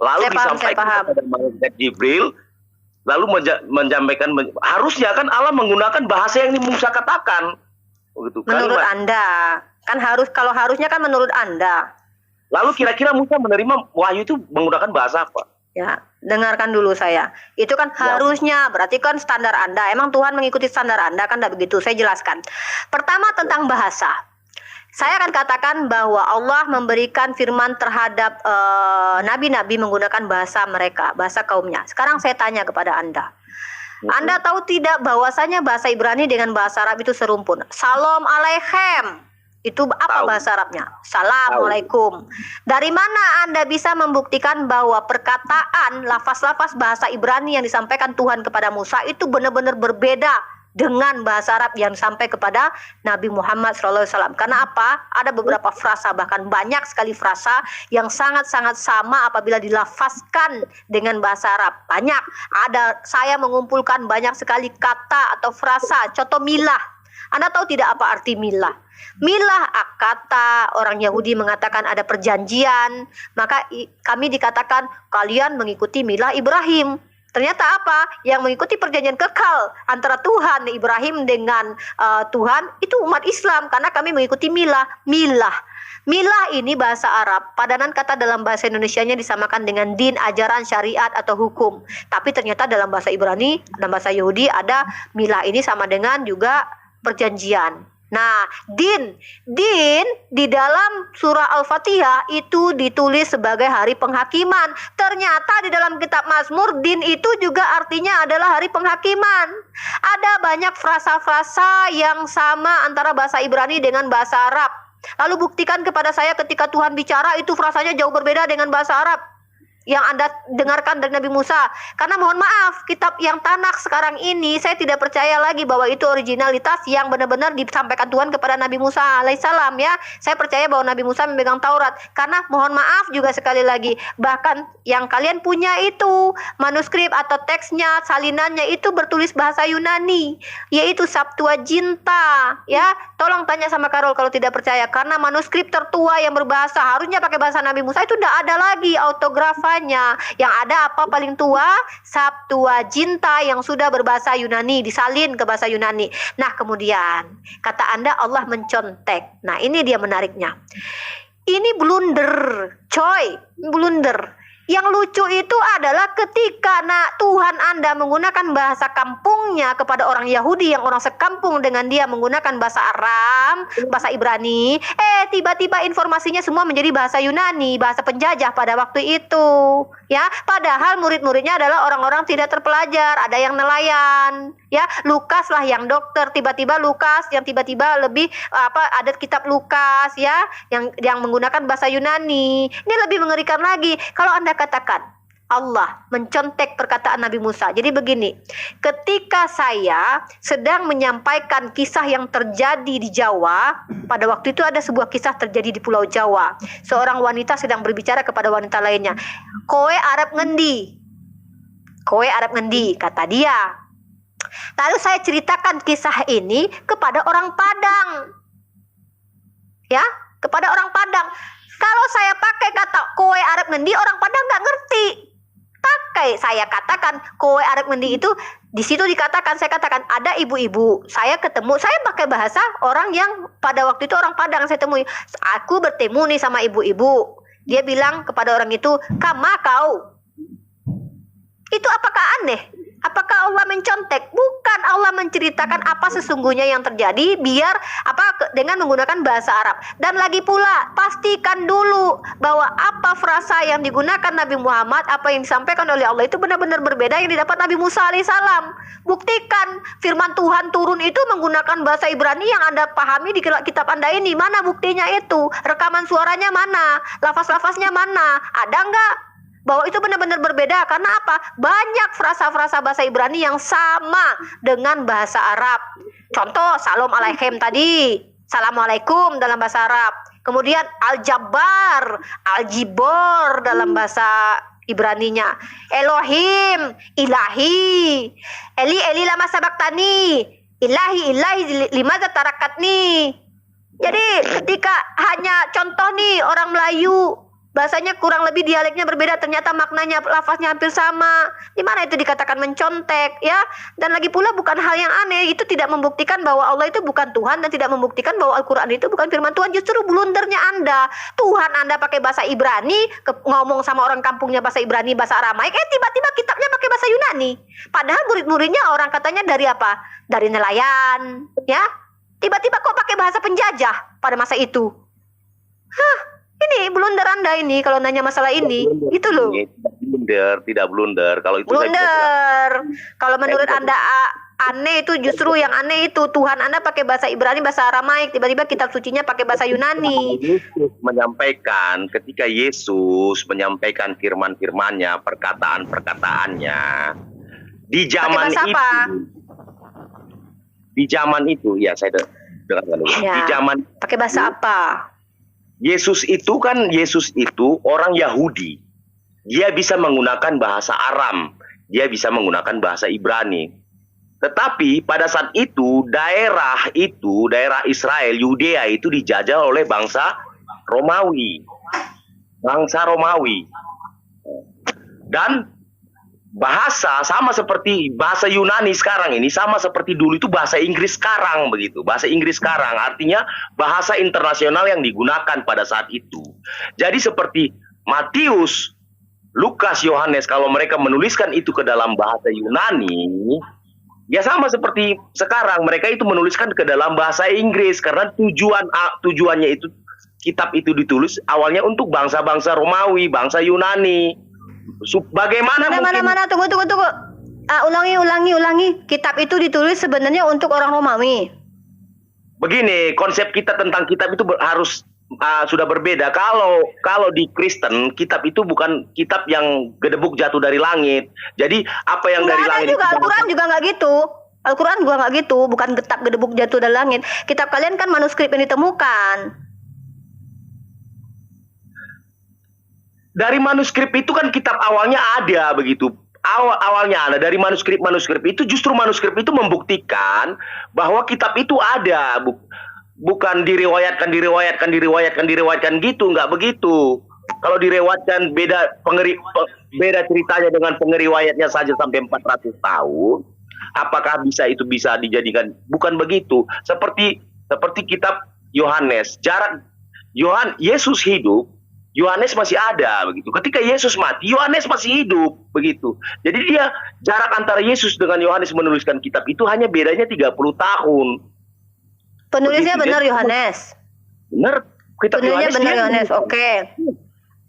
Lalu disampaikan kepada malaikat Jibril, lalu menyampaikan, harusnya kan Allah menggunakan bahasa yang Musa katakan. Begitu.
Menurut Anda, kan harusnya kan menurut Anda.
Lalu kira-kira Musa menerima wahyu itu menggunakan bahasa apa?
Ya, dengarkan dulu saya. Itu kan harusnya, berarti kan standar Anda. Emang Tuhan mengikuti standar Anda, kan tidak begitu? Saya jelaskan. Pertama tentang bahasa. Saya akan katakan bahwa Allah memberikan firman terhadap nabi-nabi menggunakan bahasa mereka, bahasa kaumnya. Sekarang saya tanya kepada Anda. Anda tahu tidak bahwasanya bahasa Ibrani dengan bahasa Arab itu serumpun? Salam aleichem. Itu apa bahasa Arabnya? Assalamualaikum. Dari mana Anda bisa membuktikan bahwa perkataan, lafaz-lafaz bahasa Ibrani yang disampaikan Tuhan kepada Musa itu benar-benar berbeda dengan bahasa Arab yang sampai kepada Nabi Muhammad SAW? Karena apa? Ada beberapa frasa, bahkan banyak sekali frasa yang sangat-sangat sama apabila dilafazkan dengan bahasa Arab. Banyak. Saya mengumpulkan banyak sekali kata atau frasa. Contoh milah. Anda tahu tidak apa arti milah? Milah kata orang Yahudi mengatakan ada perjanjian, maka kami dikatakan kalian mengikuti milah Ibrahim. Ternyata apa? Yang mengikuti perjanjian kekal antara Tuhan Ibrahim dengan Tuhan itu umat Islam, karena kami mengikuti milah. Milah ini bahasa Arab, padanan kata dalam bahasa Indonesianya disamakan dengan din, ajaran, syariat atau hukum. Tapi ternyata dalam bahasa Ibrani, dalam bahasa Yahudi ada milah ini sama dengan juga perjanjian. Nah, din di dalam surah Al-Fatihah itu ditulis sebagai hari penghakiman. Ternyata di dalam kitab Mazmur, din itu juga artinya adalah hari penghakiman. Ada banyak frasa-frasa yang sama antara bahasa Ibrani dengan bahasa Arab. Lalu buktikan kepada saya ketika Tuhan bicara itu frasanya jauh berbeda dengan bahasa Arab yang Anda dengarkan dari Nabi Musa. Karena mohon maaf, kitab yang Tanakh sekarang ini saya tidak percaya lagi bahwa itu originalitas yang benar-benar disampaikan Tuhan kepada Nabi Musa alaihissalam, ya. Saya percaya bahwa Nabi Musa memegang Taurat. Karena mohon maaf juga sekali lagi, bahkan yang kalian punya itu manuskrip atau teksnya, salinannya itu bertulis bahasa Yunani, yaitu Septuaginta, ya. Tolong tanya sama Karol kalau tidak percaya, karena manuskrip tertua yang berbahasa harusnya pakai bahasa Nabi Musa itu tidak ada lagi autografanya. Yang ada apa paling tua? Septuaginta yang sudah berbahasa Yunani, disalin ke bahasa Yunani. Nah, kemudian kata Anda Allah mencontek. Nah, ini dia menariknya. Ini blunder, coy, blunder. Yang lucu itu adalah ketika Tuhan Anda menggunakan bahasa kampungnya kepada orang Yahudi yang orang sekampung dengan dia menggunakan bahasa Aram, bahasa Ibrani, tiba-tiba informasinya semua menjadi bahasa Yunani, bahasa penjajah pada waktu itu, ya. Padahal murid-muridnya adalah orang-orang tidak terpelajar, ada yang nelayan, ya. Lukas lah yang dokter, tiba-tiba Lukas yang tiba-tiba lebih ada kitab Lukas, ya, yang menggunakan bahasa Yunani. Ini lebih mengerikan lagi. Kalau Anda katakan Allah mencontek perkataan Nabi Musa. Jadi begini, ketika saya sedang menyampaikan kisah yang terjadi di Jawa, pada waktu itu ada sebuah kisah terjadi di Pulau Jawa. Seorang wanita sedang berbicara kepada wanita lainnya. Kowe arep ngendi? Kowe arep ngendi? Kata dia. Lalu saya ceritakan kisah ini kepada orang Padang. Ya, kepada orang Padang. Kalau saya pakai kata kowe arep ngendi, orang Padang nggak ngerti. Pakai saya katakan kowe arep ngendi itu, di situ dikatakan, saya katakan ada ibu-ibu, saya ketemu, saya pakai bahasa orang yang pada waktu itu orang Padang saya temui. Aku bertemu nih sama ibu-ibu. Dia bilang kepada orang itu, "Kama kau." Itu apakah aneh? Apakah Allah mencontek? Bukan, Allah menceritakan apa sesungguhnya yang terjadi biar dengan menggunakan bahasa Arab. Dan lagi pula, pastikan dulu bahwa apa frasa yang digunakan Nabi Muhammad, apa yang disampaikan oleh Allah itu benar-benar berbeda yang didapat Nabi Musa alaihissalam. Buktikan firman Tuhan turun itu menggunakan bahasa Ibrani yang Anda pahami di kitab Anda ini. Mana buktinya itu? Rekaman suaranya mana? Lafaz-lafaznya mana? Ada nggak? Bahwa itu benar-benar berbeda. Karena apa? Banyak frasa-frasa bahasa Ibrani yang sama dengan bahasa Arab. Contoh, Salam alaikum tadi, Assalamualaikum dalam bahasa Arab. Kemudian Al-Jabbar, Al-Jibor dalam bahasa Ibraninya. Elohim, Ilahi. Eli, Eli lama sabaktani. Ilahi, Ilahi limaza tarakatni. Jadi ketika hanya contoh nih, orang Melayu bahasanya kurang lebih dialeknya berbeda, ternyata maknanya, lafaznya hampir sama. Di mana itu dikatakan mencontek, ya? Dan lagi pula bukan hal yang aneh, itu tidak membuktikan bahwa Allah itu bukan Tuhan dan tidak membuktikan bahwa Al-Quran itu bukan firman Tuhan. Justru blundernya Anda. Tuhan Anda pakai bahasa Ibrani, ngomong sama orang kampungnya bahasa Ibrani, bahasa Aramaik, tiba-tiba kitabnya pakai bahasa Yunani. Padahal murid-muridnya orang katanya dari apa? Dari nelayan, ya? Tiba-tiba kok pakai bahasa penjajah pada masa itu? Ini blunder Anda ini kalau nanya masalah ini, gitu loh.
Tidak blunder. Kalau itu
blunder. Kalau menurut Anda aneh, itu justru yang aneh itu Tuhan Anda pakai bahasa Ibrani, bahasa Aramaik, tiba-tiba kitab sucinya pakai bahasa Yunani.
Yesus menyampaikan, ketika Yesus menyampaikan firman-firmannya, perkataan-perkataannya di zaman itu. Apa? Di zaman itu, ya saya dengarkan dulu.
Ya,
di zaman
pakai bahasa apa?
Yesus itu orang Yahudi. Dia bisa menggunakan bahasa Aram, dia bisa menggunakan bahasa Ibrani. Tetapi pada saat itu daerah Israel, Yudea itu dijajah oleh bangsa Romawi. Dan bahasa sama seperti bahasa Yunani sekarang ini, sama seperti dulu itu bahasa Inggris sekarang begitu. Bahasa Inggris sekarang artinya bahasa internasional yang digunakan pada saat itu. Jadi seperti Matius, Lukas, Yohanes, kalau mereka menuliskan itu ke dalam bahasa Yunani, ya sama seperti sekarang mereka itu menuliskan ke dalam bahasa Inggris karena tujuannya itu kitab itu ditulis awalnya untuk bangsa-bangsa Romawi, bangsa Yunani. Bagaimana
mana tunggu. Ulangi. Kitab itu ditulis sebenarnya untuk orang Romawi.
Begini, konsep kita tentang kitab itu harus sudah berbeda. Kalau di Kristen, kitab itu bukan kitab yang gedebuk jatuh dari langit. Jadi apa yang dari langit
juga, Al-Quran juga nggak gitu. Al-Quran juga nggak gitu, bukan kitab gedebuk jatuh dari langit. Kitab kalian kan manuskrip yang ditemukan.
Dari manuskrip itu kan kitab awalnya ada begitu. Awalnya ada dari manuskrip itu, justru manuskrip itu membuktikan bahwa kitab itu ada. Bukan diriwayatkan gitu, nggak begitu. Kalau diriwayatkan beda ceritanya dengan pengeriwayatnya saja sampai 400 tahun. Apakah itu bisa dijadikan? Bukan begitu. Seperti kitab Yohanes, Yesus hidup, Yohanes masih ada begitu. Ketika Yesus mati, Yohanes masih hidup begitu. Jadi jarak antara Yesus dengan Yohanes menuliskan kitab itu hanya bedanya 30 tahun.
Penulisnya benar Yohanes.
Benar.
Penulisnya benar Yohanes. Oke.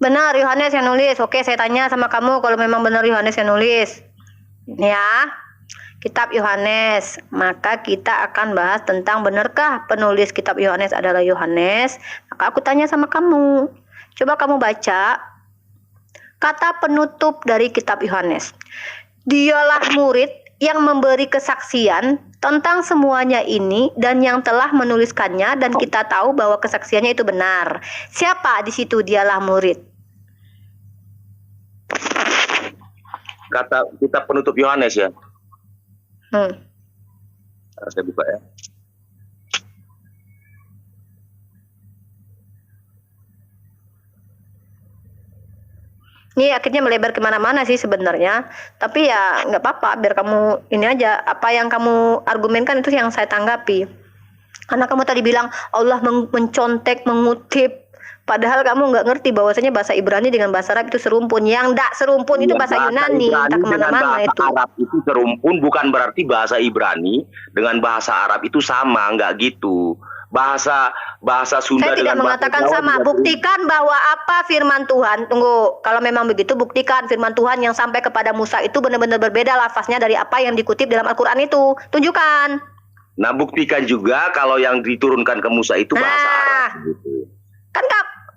Benar Yohanes yang nulis. Oke, saya tanya sama kamu kalau memang benar Yohanes yang nulis. Ya. Kitab Yohanes. Maka kita akan bahas tentang benarkah penulis kitab Yohanes adalah Yohanes. Maka aku tanya sama kamu. Coba kamu baca Kata penutup dari kitab Yohanes. Dialah murid yang memberi kesaksian tentang semuanya ini dan yang telah menuliskannya, dan kita tahu bahwa kesaksiannya itu benar. Siapa di situ dialah murid?
Kata kitab penutup Yohanes ya. Saya buka ya.
Ini akhirnya melebar kemana-mana sih sebenarnya, tapi ya nggak apa-apa, biar kamu ini aja, apa yang kamu argumenkan itu yang saya tanggapi. Karena kamu tadi bilang Allah mencontek, mengutip, padahal kamu nggak ngerti bahwasanya bahasa Ibrani dengan bahasa Arab itu serumpun. Yang ndak serumpun itu bahasa Yunani, tak kemana-mana itu.
Bahasa Arab itu serumpun, bukan berarti bahasa Ibrani dengan bahasa Arab itu sama, nggak gitu. Bahasa Sunda
saya tidak
dengan
mengatakan
bahasa Jawa
sama. Buktikan bahwa apa firman Tuhan. Tunggu, kalau memang begitu buktikan firman Tuhan yang sampai kepada Musa itu benar-benar berbeda lafaznya dari apa yang dikutip dalam Al-Quran itu. Tunjukkan.
Nah, buktikan juga kalau yang diturunkan ke Musa itu bahasa Arab gitu.
Kan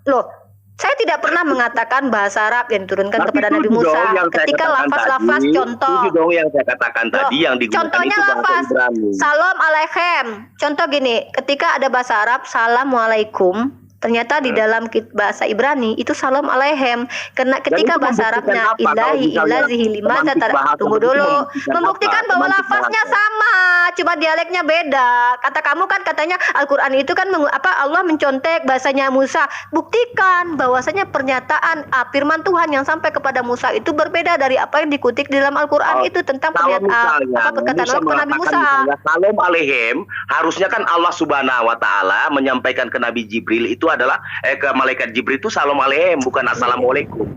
loh, saya tidak pernah mengatakan bahasa Arab yang diturunkan kepada Nabi Musa. Ketika lafaz-lafaz contoh.
Itu dong yang saya katakan tadi, yang digunakan
contohnya
itu
lafaz
bahasa Ibrani.
Salam alaikum. Contoh gini, ketika ada bahasa Arab Assalamualaikum, ternyata di dalam bahasa Ibrani itu salam alaikum. Karena ketika bahasa Arabnya ilahi ilazihi limaza. Tunggu dulu. Membuktikan bahwa lafaznya sama, cuma dialeknya beda. Kata kamu kan katanya Al-Qur'an itu kan Allah mencontek bahasanya Musa. Buktikan bahwasanya pernyataan firman Tuhan yang sampai kepada Musa itu berbeda dari apa yang dikutip di dalam Al-Qur'an itu tentang perkataan Allah kepada Nabi Musa.
Salam alaihim, harusnya kan Allah Subhanahu wa taala menyampaikan ke Nabi Jibril itu adalah ke malaikat Jibril itu salam alaihim, bukan assalamualaikum.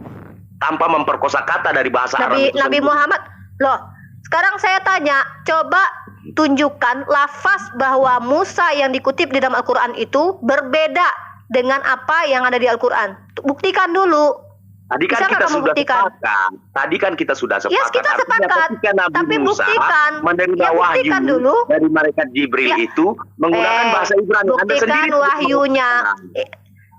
Tanpa memperkosa kata dari bahasa Arab itu
Nabi Muhammad. Loh, sekarang saya tanya, coba tunjukkan lafaz bahwa Musa yang dikutip di dalam Al-Qur'an itu berbeda dengan apa yang ada di Al-Qur'an. Buktikan dulu.
Tadi kan kita sudah sepakat. Tadi kan kita sudah sepakat.
Yes, kita sepakat.
Tapi
Musa buktikan.
Menerima wahyu
dulu
dari malaikat Jibril itu menggunakan bahasa Ibrani.
Buktikan wahyunya.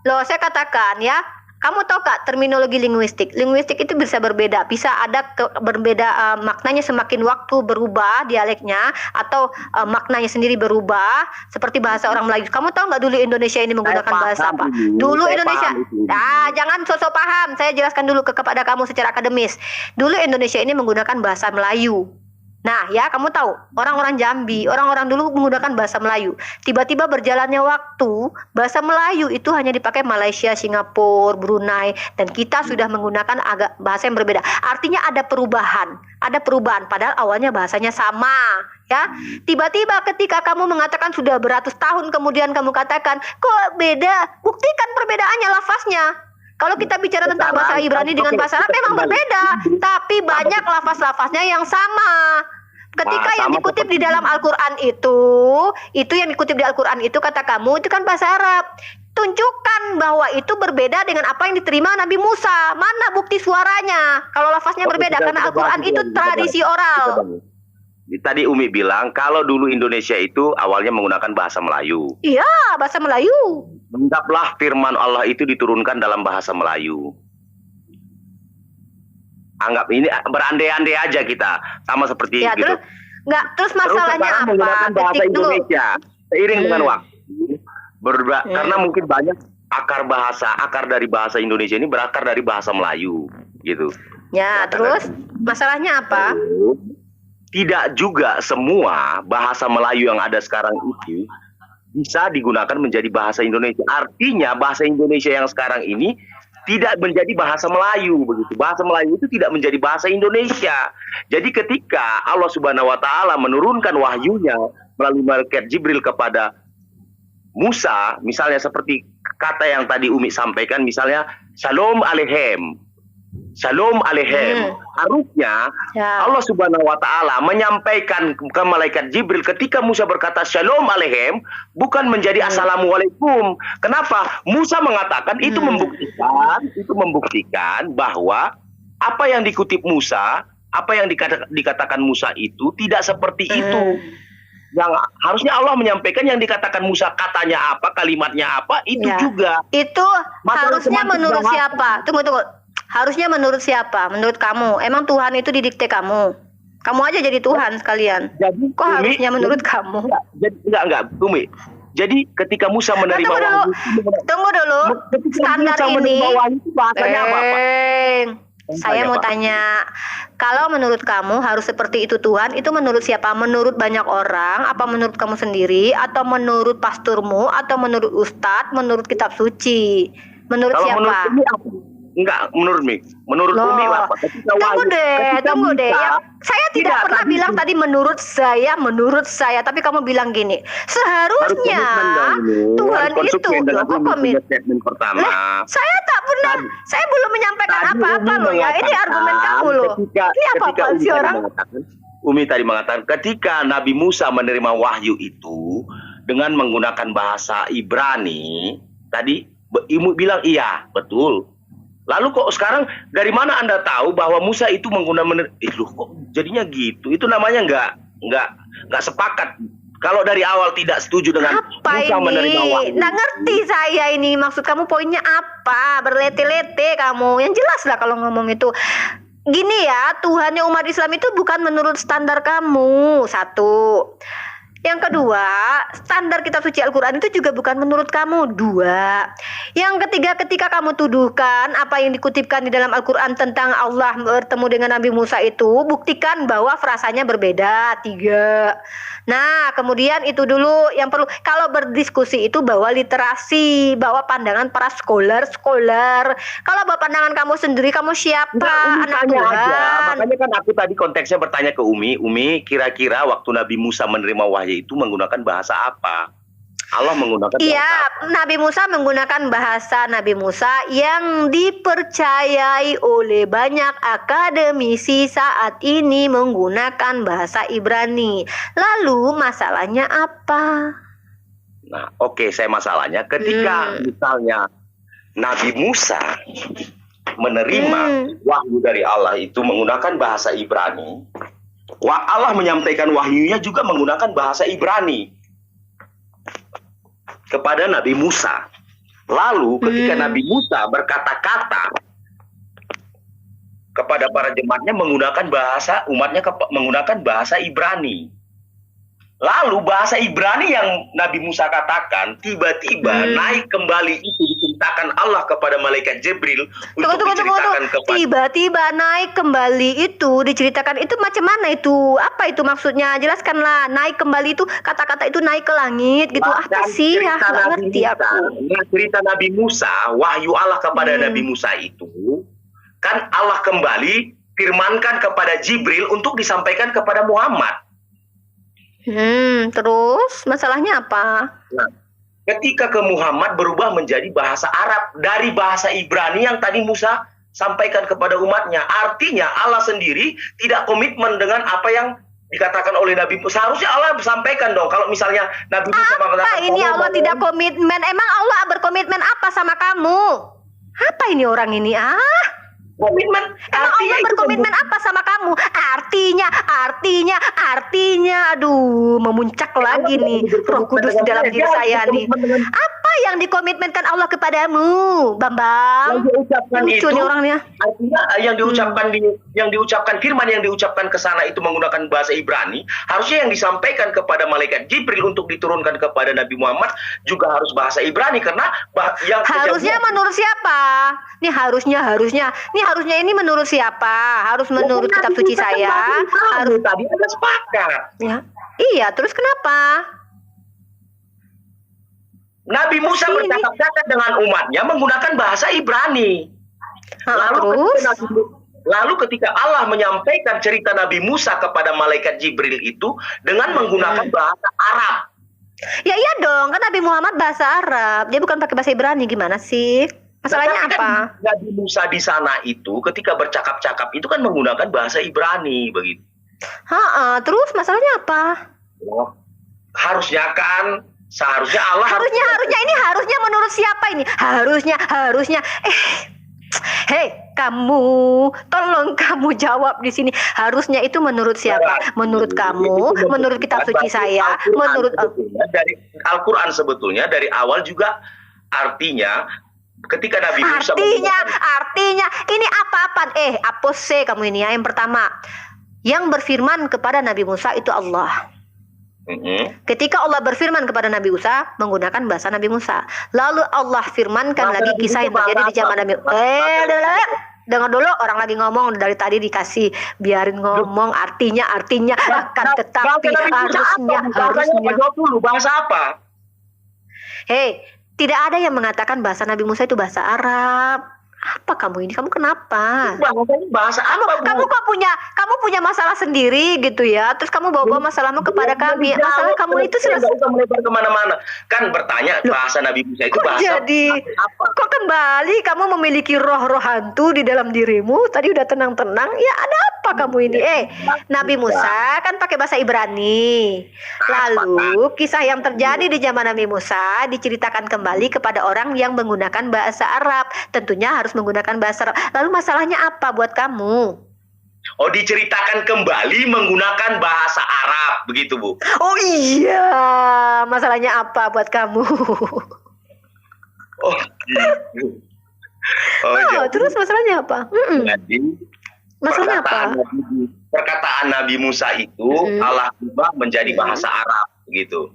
Loh, saya katakan ya, kamu tahu Kak terminologi linguistik? Linguistik itu bisa berbeda, bisa ada berbeda maknanya semakin waktu berubah dialeknya, atau maknanya sendiri berubah seperti bahasa orang Melayu. Kamu tahu nggak dulu Indonesia ini menggunakan bahasa apa? Dulu Indonesia, jangan sosok paham. Saya jelaskan dulu kepada kamu secara akademis. Dulu Indonesia ini menggunakan bahasa Melayu. Nah ya, kamu tahu orang-orang Jambi, orang-orang dulu menggunakan bahasa Melayu. Tiba-tiba berjalannya waktu, bahasa Melayu itu hanya dipakai Malaysia, Singapura, Brunei, dan kita sudah menggunakan bahasa yang berbeda. Artinya ada perubahan, padahal awalnya bahasanya sama. Ya, tiba-tiba ketika kamu mengatakan sudah beratus tahun kemudian kamu katakan kok beda, buktikan perbedaannya lafaznya. Kalau kita bicara tentang bahasa Ibrani dengan bahasa Arab memang berbeda, tapi banyak lafaz-lafaznya yang sama. Ketika yang dikutip di dalam Al-Qur'an itu yang dikutip di Al-Qur'an itu kata kamu itu kan bahasa Arab. Tunjukkan bahwa itu berbeda dengan apa yang diterima Nabi Musa. Mana bukti suaranya? Kalau lafaznya berbeda, karena Al-Qur'an itu tradisi oral.
Tadi Umi bilang kalau dulu Indonesia itu awalnya menggunakan bahasa Melayu.
Iya, bahasa Melayu.
Hendaklah firman Allah itu diturunkan dalam bahasa Melayu. Anggap ini berandai-andai aja kita, sama seperti
ya,
gitu.
Terus masalahnya apa?
Menggunakan bahasa Indonesia seiring dengan waktu karena mungkin banyak akar dari bahasa Indonesia ini berakar dari bahasa Melayu, gitu.
Ya, terus masalahnya apa?
Tidak juga semua bahasa Melayu yang ada sekarang itu bisa digunakan menjadi bahasa Indonesia. Artinya bahasa Indonesia yang sekarang ini tidak menjadi bahasa Melayu, begitu. Bahasa Melayu itu tidak menjadi bahasa Indonesia. Jadi ketika Allah Subhanahu wa taala menurunkan wahyunya melalui malaikat Jibril kepada Musa, misalnya seperti kata yang tadi Umi sampaikan, misalnya Shalom alaihim. Shalom alaihim. Harusnya Allah Subhanahu wa taala menyampaikan ke malaikat Jibril ketika Musa berkata Shalom alaihim bukan menjadi assalamualaikum. Kenapa? Musa mengatakan itu membuktikan bahwa apa yang dikutip Musa, apa yang dikatakan Musa itu tidak seperti itu. Yang harusnya Allah menyampaikan yang dikatakan Musa katanya apa, kalimatnya apa, itu juga.
Itu harusnya menurut siapa? Tunggu. Harusnya menurut siapa? Menurut kamu? Emang Tuhan itu didikte kamu? Kamu aja jadi Tuhan sekalian.
Jadi,
Kok
Umi,
harusnya menurut kamu?
Enggak, Umi. Jadi ketika Musa menerima
Tunggu dulu. Standar ini.
bahasanya apa?
Saya mau tanya, kalau menurut kamu harus seperti itu Tuhan, itu menurut siapa? Menurut banyak orang, apa menurut kamu sendiri, atau menurut pasturmu, atau menurut ustadz, menurut kitab suci? Menurut
Kalau
siapa?
menurut Umi apa? Enggak, menurut Umi. Menurut Umi lah.
Tunggu deh. Saya tidak pernah bilang tadi menurut saya, tapi kamu bilang gini. Seharusnya Tuhan itu kok komitmen
pertama.
Saya tak pernah, saya belum menyampaikan apa-apa loh ya. Ini argumen kamu loh. Ini apa sih orang?
Umi tadi mengatakan ketika Nabi Musa menerima wahyu itu dengan menggunakan bahasa Ibrani, tadi Ibu bilang iya, betul. Lalu kok sekarang dari mana Anda tahu bahwa Musa itu menggunakan kok jadinya gitu? Itu namanya nggak sepakat. Kalau dari awal tidak setuju dengan
apa
Musa menerima
ini?
wahyu.
Nggak ngerti saya ini. Maksud kamu poinnya apa? Berlete-lete kamu. Yang jelas lah kalau ngomong itu. Gini ya, Tuhannya umat Islam itu bukan menurut standar kamu. Satu. Yang kedua, standar kitab suci Al-Quran itu juga bukan menurut kamu. Dua. Yang ketiga, ketika kamu tuduhkan apa yang dikutipkan di dalam Al-Quran tentang Allah bertemu dengan Nabi Musa itu, buktikan bahwa frasanya berbeda. Tiga. Nah, kemudian itu dulu yang perlu. Kalau berdiskusi itu bawa literasi, bawa pandangan para scholar. Kalau bawa pandangan kamu sendiri, kamu siapa? Anak Tuhan.
Aja. Makanya kan aku tadi konteksnya bertanya ke Umi, kira-kira waktu Nabi Musa menerima wahyu itu menggunakan bahasa apa? Allah menggunakan bahasa apa?
Nabi Musa menggunakan bahasa Nabi Musa yang dipercayai oleh banyak akademisi saat ini menggunakan bahasa Ibrani. Lalu masalahnya apa?
Nah, oke, saya masalahnya ketika misalnya Nabi Musa menerima wahyu dari Allah itu menggunakan bahasa Ibrani, Allah menyampaikan wahyunya juga menggunakan bahasa Ibrani kepada Nabi Musa. Lalu ketika Nabi Musa berkata-kata kepada para jemaatnya menggunakan bahasa Ibrani. Lalu bahasa Ibrani yang Nabi Musa katakan tiba-tiba naik kembali itu diceritakan Allah kepada malaikat Jibril untuk diceritakan kepada.
Tiba-tiba naik kembali itu diceritakan itu macam mana itu? Apa itu maksudnya? Jelaskanlah. Naik kembali itu kata-kata itu naik ke langit gitu. Apa sih? Ya, nggak ngerti aku.
Cerita Nabi Musa, wahyu Allah kepada Nabi Musa itu kan Allah kembali firmankan kepada Jibril untuk disampaikan kepada Muhammad.
Terus masalahnya apa?
Nah, ketika ke Muhammad berubah menjadi bahasa Arab dari bahasa Ibrani yang tadi Musa sampaikan kepada umatnya. Artinya Allah sendiri tidak komitmen dengan apa yang dikatakan oleh Nabi Musa. Seharusnya Allah sampaikan dong. Kalau misalnya Nabi Musa
mengatakan ini Allah tidak komitmen. Emang Allah berkomitmen apa sama kamu? Apa ini orang ini? Komitmen. Emang Allah berkomitmen apa sama kamu? Artinya, aduh, memuncak lagi nih Roh Kudus dalam diri saya nih. Apa yang dikomitmenkan Allah kepadamu, Bambang?
Yang diucapkan
lucu nih orangnya.
Artinya yang diucapkan firman yang diucapkan ke sana itu menggunakan bahasa Ibrani, harusnya yang disampaikan kepada malaikat Jibril untuk diturunkan kepada Nabi Muhammad juga harus bahasa Ibrani karena yang
harusnya menurut siapa? Nih harusnya ini menurut siapa? Harus menurut kitab suci saya. Harus
tadi ada sepakat.
Ya. Iya, terus kenapa?
Nabi Musa bercakap-cakap dengan umatnya menggunakan bahasa Ibrani. Lalu ketika Allah menyampaikan cerita Nabi Musa kepada malaikat Jibril itu dengan menggunakan bahasa Arab.
Ya iya dong, kan Nabi Muhammad bahasa Arab. Dia bukan pakai bahasa Ibrani, gimana sih? Masalahnya apa?
Nabi Musa di sana itu ketika bercakap-cakap itu kan menggunakan bahasa Ibrani begitu.
Terus masalahnya apa?
Seharusnya Allah
harusnya menurut siapa ini? Harusnya. Hei, kamu, tolong kamu jawab di sini. Harusnya itu menurut siapa? Menurut kamu, menurut kitab suci saya, menurut
dari Al-Quran sebetulnya dari awal juga artinya ketika Nabi Musa
artinya ini Tuhan. Apose kamu ini ya. Yang pertama, yang berfirman kepada Nabi Musa itu Allah. Ketika Allah berfirman kepada Nabi Musa menggunakan bahasa Nabi Musa. Lalu Allah firmankan lagi kisah yang terjadi di zaman Nabi Musa. Dengar dulu, orang lagi ngomong dari tadi dikasih, biarin ngomong, artinya akan tetapi harusnya.
Bahasa apa?
Hei, tidak ada yang mengatakan bahasa Nabi Musa itu bahasa Arab. Apa kamu ini? Kamu kenapa?
Bahasa apa?
Kamu punya masalah sendiri gitu ya. Terus kamu bawa masalahmu kepada kami. Masalah kamu itu selesai.
Udah melebar kemana-mana. Kan bertanya bahasa Nabi Musa itu bahasa apa?
Kok kembali kamu memiliki roh-roh hantu di dalam dirimu? Tadi udah tenang-tenang. Ya ada apa kamu ini? Nabi Musa kan pakai bahasa Ibrani. Lalu kisah yang terjadi di zaman Nabi Musa diceritakan kembali kepada orang yang menggunakan bahasa Arab. Tentunya harus menggunakan bahasa Arab. Lalu masalahnya apa buat kamu?
Oh, diceritakan kembali menggunakan bahasa Arab, begitu Bu?
Oh iya, masalahnya apa buat kamu?
Oh gitu.
Terus masalahnya apa?
Jadi,
masalahnya apa?
Perkataan Nabi Musa itu Allah ubah menjadi bahasa Arab, begitu.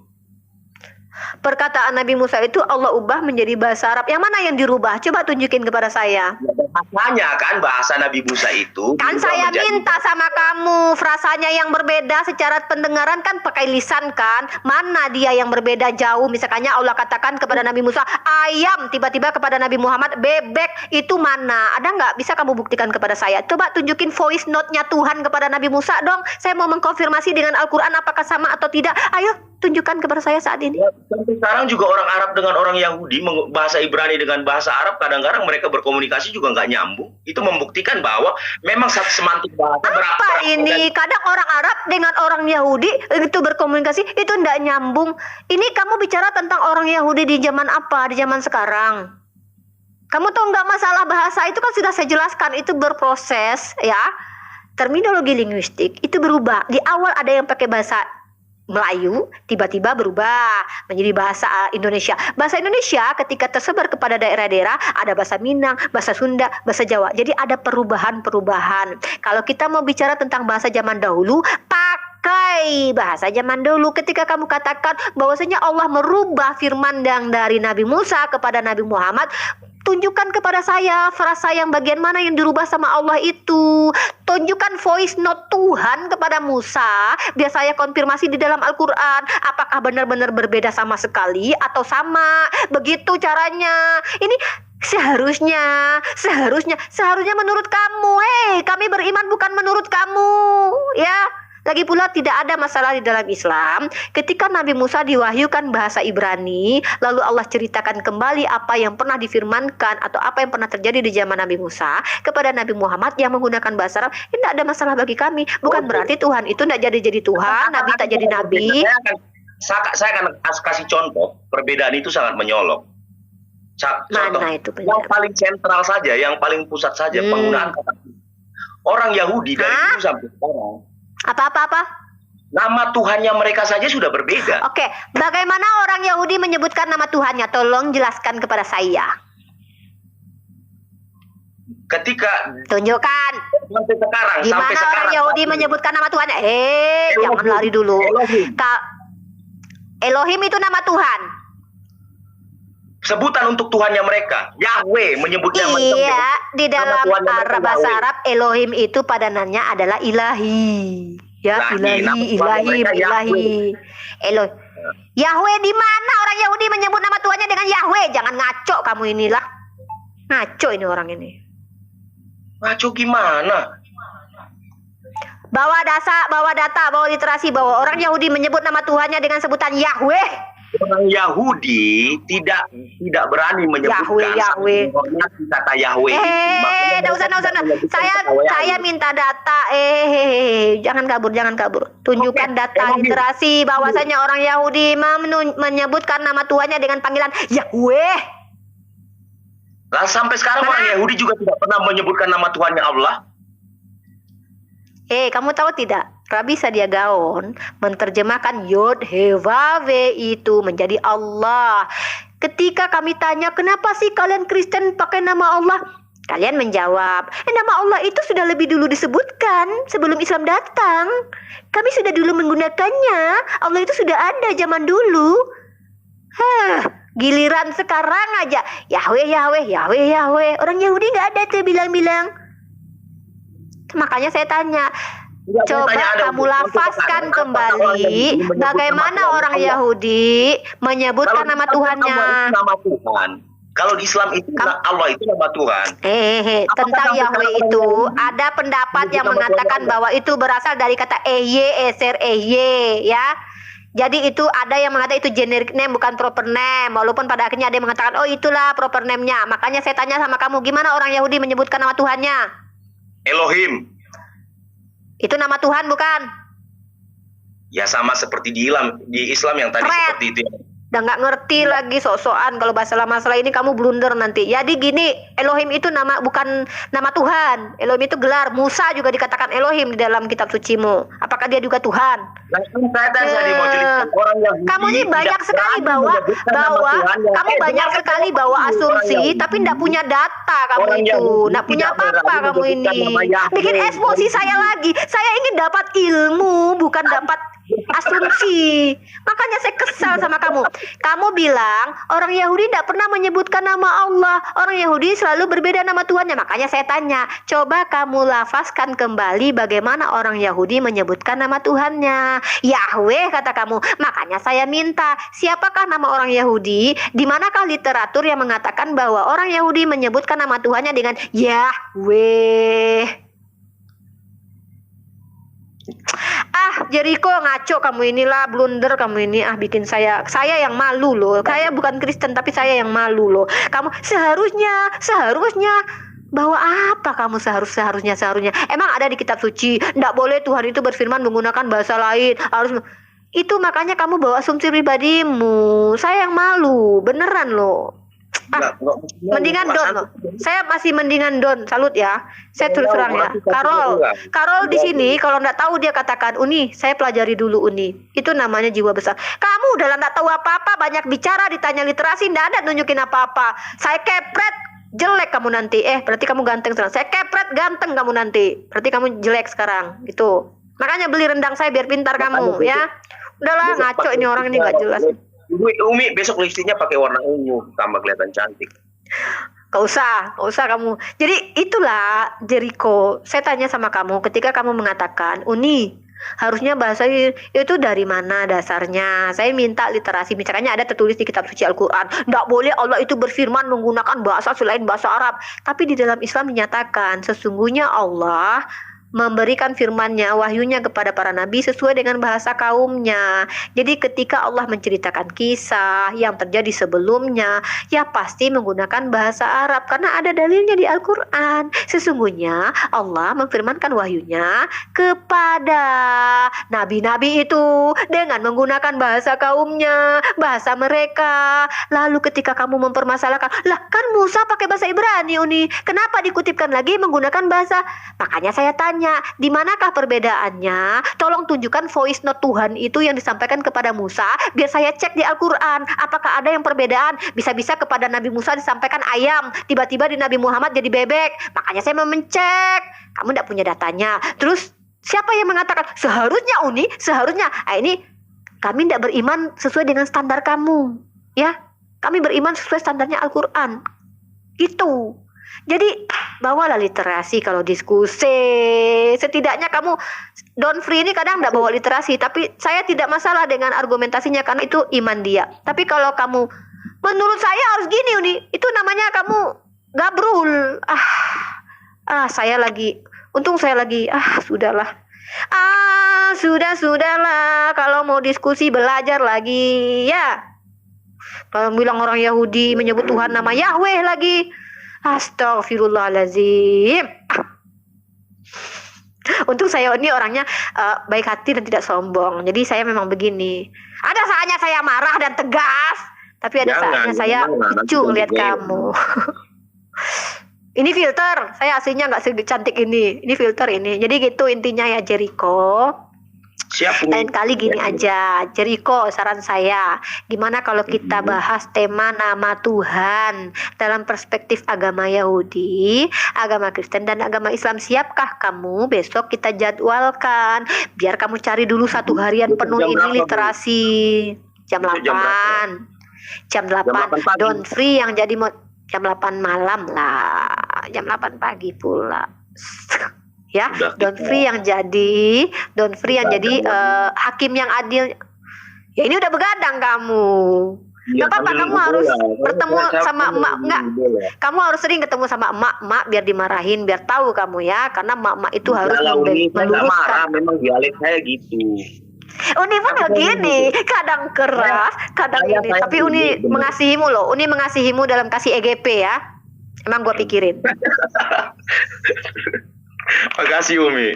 Perkataan Nabi Musa itu Allah ubah menjadi bahasa Arab. Yang mana yang dirubah? Coba tunjukin kepada saya.
Bahasanya kan, bahasa Nabi Musa itu
kan saya minta sama kamu frasanya yang berbeda secara pendengaran kan pakai lisan kan. Mana dia yang berbeda jauh? Misalnya Allah katakan kepada Nabi Musa ayam, tiba-tiba kepada Nabi Muhammad bebek. Itu mana? Ada nggak? Bisa kamu buktikan kepada saya? Coba tunjukin voice note-nya Tuhan kepada Nabi Musa dong. Saya mau mengkonfirmasi dengan Al-Quran apakah sama atau tidak. Ayo tunjukkan kepada saya saat ini.
Sampai sekarang juga orang Arab dengan orang Yahudi, bahasa Ibrani dengan bahasa Arab, kadang-kadang mereka berkomunikasi juga nggak nyambung. Itu membuktikan bahwa memang satu semantik bahasa.
Apa ini? Kadang orang Arab dengan orang Yahudi itu berkomunikasi itu nggak nyambung. Ini kamu bicara tentang orang Yahudi di zaman apa? Di zaman sekarang. Kamu tahu nggak, masalah bahasa itu kan sudah saya jelaskan, itu berproses ya. Terminologi linguistik itu berubah. Di awal ada yang pakai bahasa Melayu, tiba-tiba berubah menjadi bahasa Indonesia. Bahasa Indonesia ketika tersebar kepada daerah-daerah, ada bahasa Minang, bahasa Sunda, bahasa Jawa. Jadi ada perubahan-perubahan. Kalau kita mau bicara tentang bahasa zaman dahulu, pakai bahasa zaman dahulu. Ketika kamu katakan bahwasanya Allah merubah firman dari Nabi Musa kepada Nabi Muhammad, tunjukkan kepada saya frasa yang bagian mana yang dirubah sama Allah itu. Tunjukkan voice note Tuhan kepada Musa, biar saya konfirmasi di dalam Al-Quran apakah benar-benar berbeda sama sekali atau sama. Begitu caranya. Ini seharusnya menurut kamu. Kami beriman bukan menurut kamu ya. Lagi pula tidak ada masalah di dalam Islam ketika Nabi Musa diwahyukan bahasa Ibrani, lalu Allah ceritakan kembali apa yang pernah difirmankan atau apa yang pernah terjadi di zaman Nabi Musa kepada Nabi Muhammad yang menggunakan bahasa Arab. Ini tidak ada masalah bagi kami. Bukan berarti Tuhan itu tidak jadi Tuhan, Nabi tak jadi Nabi.
Saya akan kasih contoh, perbedaan itu sangat menyolok.
Mana itu
yang paling sentral saja, yang paling pusat saja, penggunaan kata orang Yahudi dari dulu sampai sekarang.
Apa?
Nama Tuhannya mereka saja sudah berbeda.
Oke, bagaimana orang Yahudi menyebutkan nama Tuhannya? Tolong jelaskan kepada saya.
Ketika
tunjukkan
sampai sekarang,
gimana orang Yahudi menyebutkan nama Tuhannya? Jangan lari dulu. Elohim itu nama Tuhan.
Sebutan untuk Tuhannya mereka, Yahweh menyebutnya.
Iya, di dalam bahasa Arab Elohim itu padanannya adalah ilahi. Ya, ilahi. Elohim. Yahweh di mana orang Yahudi menyebut nama Tuhannya dengan Yahweh? Jangan ngaco kamu inilah. Ngaco ini orang ini.
Ngaco gimana?
Bawa data, bawa literasi bahwa orang Yahudi menyebut nama Tuhannya dengan sebutan Yahweh.
Orang Yahudi tidak berani menyebutkan
Yahweh.
Kata Yahweh.
Enggak usah. Saya minta data. Jangan kabur. Tunjukkan data literasi bahwasanya orang Yahudi menyebutkan nama Tuhannya dengan panggilan Yahweh.
Lah sampai sekarang orang Yahudi juga tidak pernah menyebutkan nama Tuhannya Allah.
Kamu tahu tidak? Rabi Sadia Gaon menerjemahkan Yod He Vav itu menjadi Allah. Ketika kami tanya, kenapa sih kalian Kristen pakai nama Allah? Kalian menjawab, nama Allah itu sudah lebih dulu disebutkan sebelum Islam datang. Kami sudah dulu menggunakannya. Allah itu sudah ada zaman dulu. Giliran sekarang aja Yahweh, Yahweh, Yahweh, Yahweh. Orang Yahudi nggak ada tuh bilang-bilang. Makanya saya tanya, coba kamu lafazkan kembali bagaimana orang Yahudi menyebutkan nama Tuhannya.
Nama Tuhan. Kalau di Islam itu Allah itu nama Tuhan.
Tentang Yahweh itu ada pendapat yang mengatakan bahwa itu berasal dari kata eser ya. Jadi itu ada yang mengatakan itu generic name bukan proper name. Walaupun pada akhirnya ada yang mengatakan oh itulah proper name-nya. Makanya saya tanya sama kamu, gimana orang Yahudi menyebutkan nama Tuhannya?
Elohim.
Itu nama Tuhan bukan?
Ya sama seperti di Islam yang tadi seperti itu.
Udah nggak ngerti lagi sok-sokan kalau masalah ini kamu blunder nanti. Jadi gini, Elohim itu nama bukan nama Tuhan. Elohim itu gelar. Musa juga dikatakan Elohim di dalam kitab sucimu. Apakah dia juga Tuhan? Kamu ini banyak sekali kamu banyak sekali bawa asumsi, tapi tidak punya data kamu itu, tidak punya apa-apa kamu ini. Bikin emosi saya lagi. Saya ingin dapat ilmu, bukan dapat asumsi. Makanya saya kesal sama kamu. Kamu bilang orang Yahudi tidak pernah menyebutkan nama Allah. Orang Yahudi selalu berbeda nama Tuhannya. Makanya saya tanya, coba kamu lafazkan kembali bagaimana orang Yahudi menyebutkan nama Tuhannya. Yahweh kata kamu. Makanya saya minta, siapakah nama orang Yahudi? Di manakah literatur yang mengatakan bahwa orang Yahudi menyebutkan nama Tuhannya dengan Yahweh? Jericho, ngaco kamu inilah, blunder kamu ini. Bikin saya yang malu loh. Saya bukan Kristen tapi saya yang malu loh. Kamu seharusnya bahwa apa kamu seharusnya emang ada di kitab suci nggak boleh Tuhan itu berfirman menggunakan bahasa lain, harus itu. Makanya kamu bawa asumsi pribadimu. Saya yang malu beneran loh. Mendingan Don. Saya masih mendingan Don. Salut ya. Saya terus terang ya. Karol di sini kalau nggak tahu dia katakan, Uni, saya pelajari dulu Uni. Itu namanya jiwa besar. Kamu udah nggak tahu apa-apa, banyak bicara, ditanya literasi, nggak ada nunjukin apa-apa. Saya kepret, jelek kamu nanti. Berarti kamu ganteng sekarang. Saya kepret, ganteng kamu nanti. Berarti kamu jelek sekarang. Gitu. Makanya beli rendang saya biar pintar kamu ya. Udahlah, ngaco ini orang ini nggak jelas.
Umi besok listriknya pakai warna ungu, tambah kelihatan cantik.
Gak usah kamu. Jadi itulah Jericho. Saya tanya sama kamu, ketika kamu mengatakan, Uni, harusnya bahasa itu dari mana dasarnya? Saya minta literasi. Misalnya ada tertulis di kitab suci Al-Quran, tidak boleh Allah itu berfirman menggunakan bahasa selain bahasa Arab. Tapi di dalam Islam dinyatakan, sesungguhnya Allah memberikan firman-Nya, wahyunya kepada para nabi sesuai dengan bahasa kaumnya. Jadi ketika Allah menceritakan kisah yang terjadi sebelumnya, ya pasti menggunakan bahasa Arab karena ada dalilnya di Al-Quran. Sesungguhnya Allah memfirmankan wahyunya kepada nabi-nabi itu dengan menggunakan bahasa kaumnya, bahasa mereka. Lalu ketika kamu mempermasalahkan, lah kan Musa pakai bahasa Ibrani Uni, kenapa dikutipkan lagi menggunakan bahasa? Makanya saya tanya, di manakah perbedaannya? Tolong tunjukkan voice note Tuhan itu yang disampaikan kepada Musa, biar saya cek di Al-Quran. Apakah ada yang perbedaan? Bisa-bisa kepada Nabi Musa disampaikan ayam, tiba-tiba di Nabi Muhammad jadi bebek. Makanya saya mau mencek. Kamu tidak punya datanya. Terus siapa yang mengatakan seharusnya Uni, seharusnya? Ini kami tidak beriman sesuai dengan standar kamu, ya. Kami beriman sesuai standarnya Al-Quran. Gitu. Jadi bawalah literasi kalau diskusi. Setidaknya kamu Don Free ini kadang tidak bawa literasi, tapi saya tidak masalah dengan argumentasinya karena itu iman dia. Tapi kalau kamu menurut saya harus gini Uni, itu namanya kamu gabrul. Untung saya lagi sudahlah. Sudahlah, kalau mau diskusi belajar lagi ya. Kalau bilang orang Yahudi menyebut Tuhan nama Yahweh lagi. Astagfirullahaladzim. Untung saya ini orangnya baik hati dan tidak sombong. Jadi saya memang begini. Ada saatnya saya marah dan tegas, tapi ada saatnya saya lucu lihat kamu. Ini filter. Saya aslinya nggak secantik ini. Ini filter ini. Jadi gitu intinya ya Jericho.
Siap Umi.
Lain kali gini aja, Jericho, saran saya, gimana kalau kita bahas tema nama Tuhan dalam perspektif agama Yahudi, agama Kristen, dan agama Islam. Siapkah kamu? Besok kita jadwalkan, biar kamu cari dulu 1 harian penuh
Jam
ini
berapa, Bu?
literasi. Jam
Itu jam berapa?
8. Jam 8.
8 pagi.
Don't free yang jadi jam 8 malam lah. Jam 8 pagi pula. Ya,
Udah
Don
kita-
Free yang jadi hakim yang adil. Ya ini udah begadang kamu.
Iya,
Gak apa-apa,
sambil
kamu
ngobrol
harus
lah.
bertemu
Saya
sama
capek
emak. Enggak,
ngobrol ya.
kamu harus sering ketemu sama emak biar dimarahin, biar tahu kamu ya. Karena emak itu harus
Kalau Umi saya nggak marah,
meluruskan.
memang dialek saya gitu.
Uni pun begini, kadang keras, kadang
Saya-
ini.
saya
Tapi Uni
bener.
mengasihimu loh. Uni mengasihimu dalam kasih EGP ya. Emang gua pikirin.
Makasih Umi.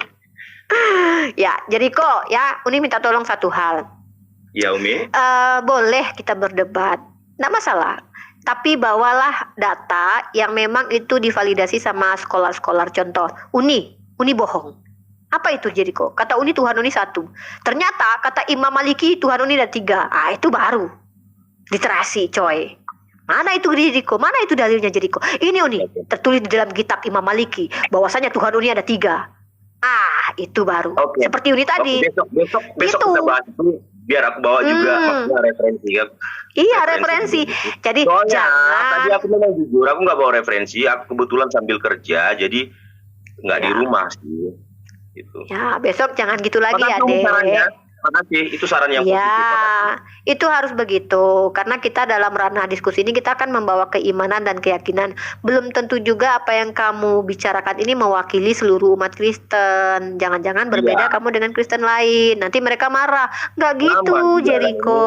Ya, jadi kok ya, Uni minta tolong satu hal.
Iya Umi.
Boleh kita berdebat, nggak masalah. Tapi bawalah data yang memang itu divalidasi sama sekolah-sekolah. Contoh, Uni bohong. Apa itu Jericho? Kata Uni Tuhan Uni 1. Ternyata kata Imam Maliki Tuhan Uni ada 3. Itu baru literasi, coy. Mana itu Jericho? Mana itu dalilnya Jericho? Ini Uni tertulis di dalam kitab Imam Maliki bahwasanya Tuhan Uni ada 3. Itu baru.
Oke.
Seperti Uni tadi.
Oke, besok
Gitu.
kita bahas itu biar aku bawa juga maksudnya referensi ya.
Iya, referensi. Jadi
Soalnya tadi
jangan.
aku memang jujur, aku nggak bawa referensi. Aku kebetulan sambil kerja, jadi nggak di
Ya.
rumah sih. Gitu.
Ya, besok jangan gitu lagi ya,
Makasih
Dek.
sarannya. Makasih, itu saran yang positif.
Ya, itu harus begitu. Karena kita dalam ranah diskusi ini kita akan membawa keimanan dan keyakinan. Belum tentu juga apa yang kamu bicarakan ini mewakili seluruh umat Kristen. Jangan-jangan berbeda kamu dengan Kristen lain. Nanti mereka marah. Nggak gitu,
juga
Jericho.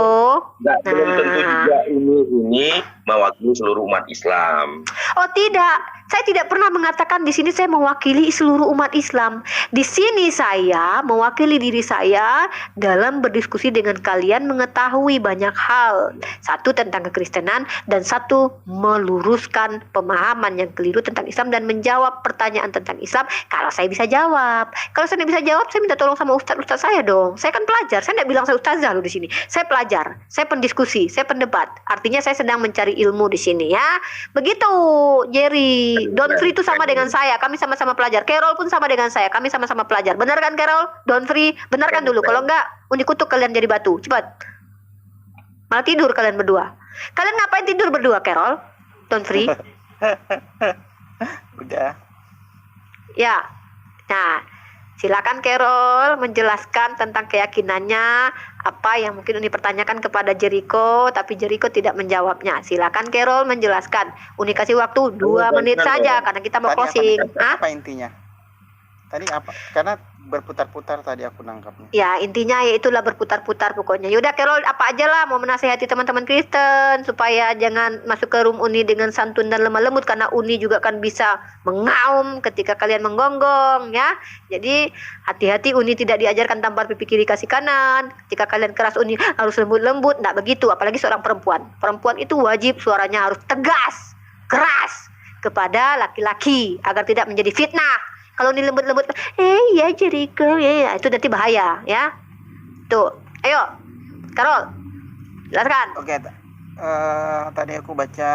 Belum tentu juga ini mewakili seluruh umat Islam.
Oh tidak, saya tidak pernah mengatakan di sini saya mewakili seluruh umat Islam. Di sini saya mewakili diri saya dalam berdiskusi dengan kalian mengetahui banyak hal. Satu tentang kekristenan dan satu meluruskan pemahaman yang keliru tentang Islam dan menjawab pertanyaan tentang Islam kalau saya bisa jawab. Kalau saya tidak bisa jawab, saya minta tolong sama ustaz saya dong. Saya kan pelajar, saya tidak bilang saya ustazah loh di sini. Saya pelajar, saya pendiskusi, saya pendebat. Artinya saya sedang mencari ilmu di sini ya. Begitu, Jerry. Don Free itu sama dengan saya. Kami sama-sama pelajar. Carol pun sama dengan saya. Kami sama-sama pelajar. Benar kan Carol? Don Free, benar kan dulu. Kalau enggak, Uni kutuk kalian jadi batu. Cepat. Malah tidur kalian berdua. Kalian ngapain tidur berdua, Carol? Don Free?
Udah.
Ya. Nah, silakan Carol menjelaskan tentang keyakinannya, apa yang mungkin Uni pertanyakan kepada Jericho, tapi Jericho tidak menjawabnya. Silakan Carol menjelaskan. Uni kasih waktu 2 menit saja karena kita mau
Tadi
closing. Hah?
apa intinya? Tadi apa? Karena berputar-putar tadi aku nangkapnya.
Ya, intinya ya itulah berputar-putar pokoknya. Yaudah Carol, apa aja lah mau menasehati teman-teman Kristen supaya jangan masuk ke room Uni dengan santun dan lemah lembut, karena Uni juga kan bisa mengaum ketika kalian menggonggong ya. Jadi hati-hati, Uni tidak diajarkan tampar pipi kiri kasih kanan. Jika kalian keras, Uni harus lembut-lembut. Nggak begitu, apalagi seorang perempuan. Perempuan itu wajib suaranya harus tegas, keras kepada laki-laki agar tidak menjadi fitnah. Kalau ini lembut-lembut, ya Jericho, ya itu nanti bahaya, ya. Tuh, ayo, Carol, jelaskan.
Oke, tadi aku baca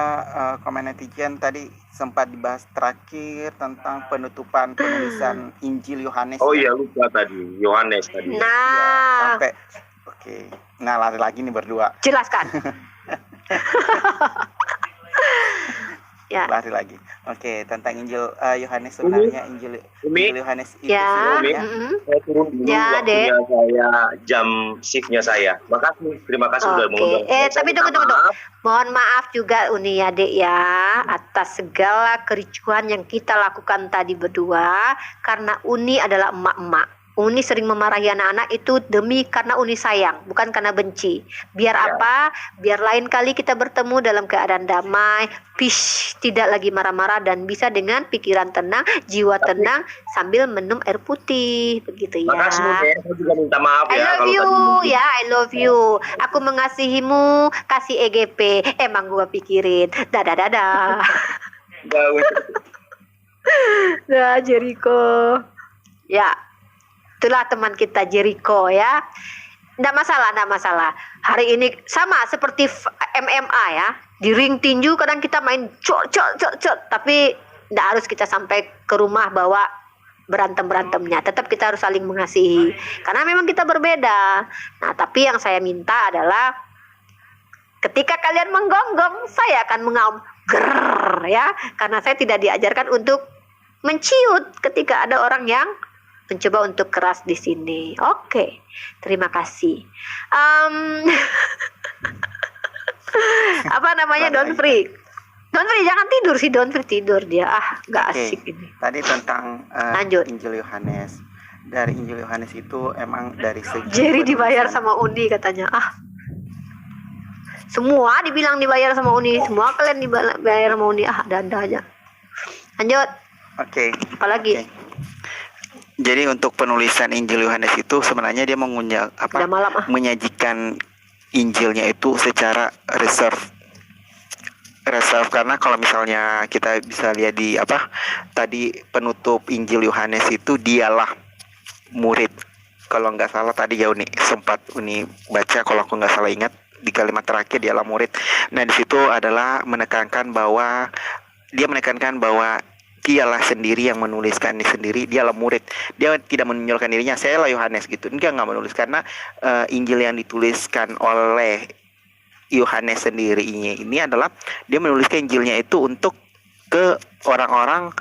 komen netizen tadi sempat dibahas terakhir tentang penutupan penulisan Injil Yohanes.
Oh iya, lupa tadi Yohanes tadi.
Nah,
Sampai oke. Nah, lari lagi nih berdua.
jelaskan. Ya,
Lari lagi. Oke, tentang Injil Yohanes sebenarnya Injil Yohanes itu
ya,
sebenarnya
Saya turun dulu
Ya,
waktunya saya, jam shiftnya saya. Makasih, terima kasih sudah
Oke.
mengundang.
Tapi
Saya
tunggu.
minta maaf.
Mohon maaf juga Uni ya Dek ya, atas segala kericuhan yang kita lakukan tadi berdua, karena Uni adalah emak-emak. Uni sering memarahi anak-anak itu demi karena Uni sayang, bukan karena benci. Biar
Ya.
apa? Biar lain kali kita bertemu dalam keadaan damai, peace, tidak lagi marah-marah, dan bisa dengan pikiran tenang, jiwa tenang sambil minum air putih, begitu ya.
Makasih, Bu. Saya juga minta maaf
I
ya
love
kalau
you
tadi
ya, I love you. Aku mengasihimu, kasih EGP. Emang gua pikirin. Dadah dadah.
Enggak,
Nah, Jericho. Ya. Itulah teman kita Jericho ya. Nggak masalah. Hari ini sama seperti MMA ya. Di ring tinju kadang kita main cok. Tapi nggak harus kita sampai ke rumah bawa berantemnya. Tetap kita harus saling mengasihi. Karena memang kita berbeda. Nah, tapi yang saya minta adalah ketika kalian menggonggong, saya akan mengaum grrr ya. Karena saya tidak diajarkan untuk menciut ketika ada orang yang mencoba untuk keras di sini. Oke, terima kasih. Apa namanya? Don't free, jangan tidur sih, don't free tidur dia. Nggak asik ini.
Tadi tentang
Lanjut.
Injil Yohanes. Dari Injil Yohanes itu emang dari segi
Jerry dibayar sama Uni katanya. Semua dibilang dibayar sama Uni, semua kalian dibayar sama Uni. Dada aja. Lanjut.
Oke.
Apalagi?
Okay. Jadi untuk penulisan Injil Yohanes itu sebenarnya dia menyajikan Injilnya itu secara reserve karena kalau misalnya kita bisa lihat di tadi penutup Injil Yohanes itu dialah murid. Kalau nggak salah tadi ya Uni sempat Uni baca, kalau aku nggak salah ingat di kalimat terakhir dialah murid. Nah di situ adalah menekankan bahwa dialah sendiri yang menuliskan ini sendiri, dialah murid. Dia tidak menunjukkan dirinya, saya lah Yohanes gitu. Dia nggak menulis karena Injil yang dituliskan oleh Yohanes sendiri ini adalah dia menuliskan Injilnya itu untuk ke orang-orang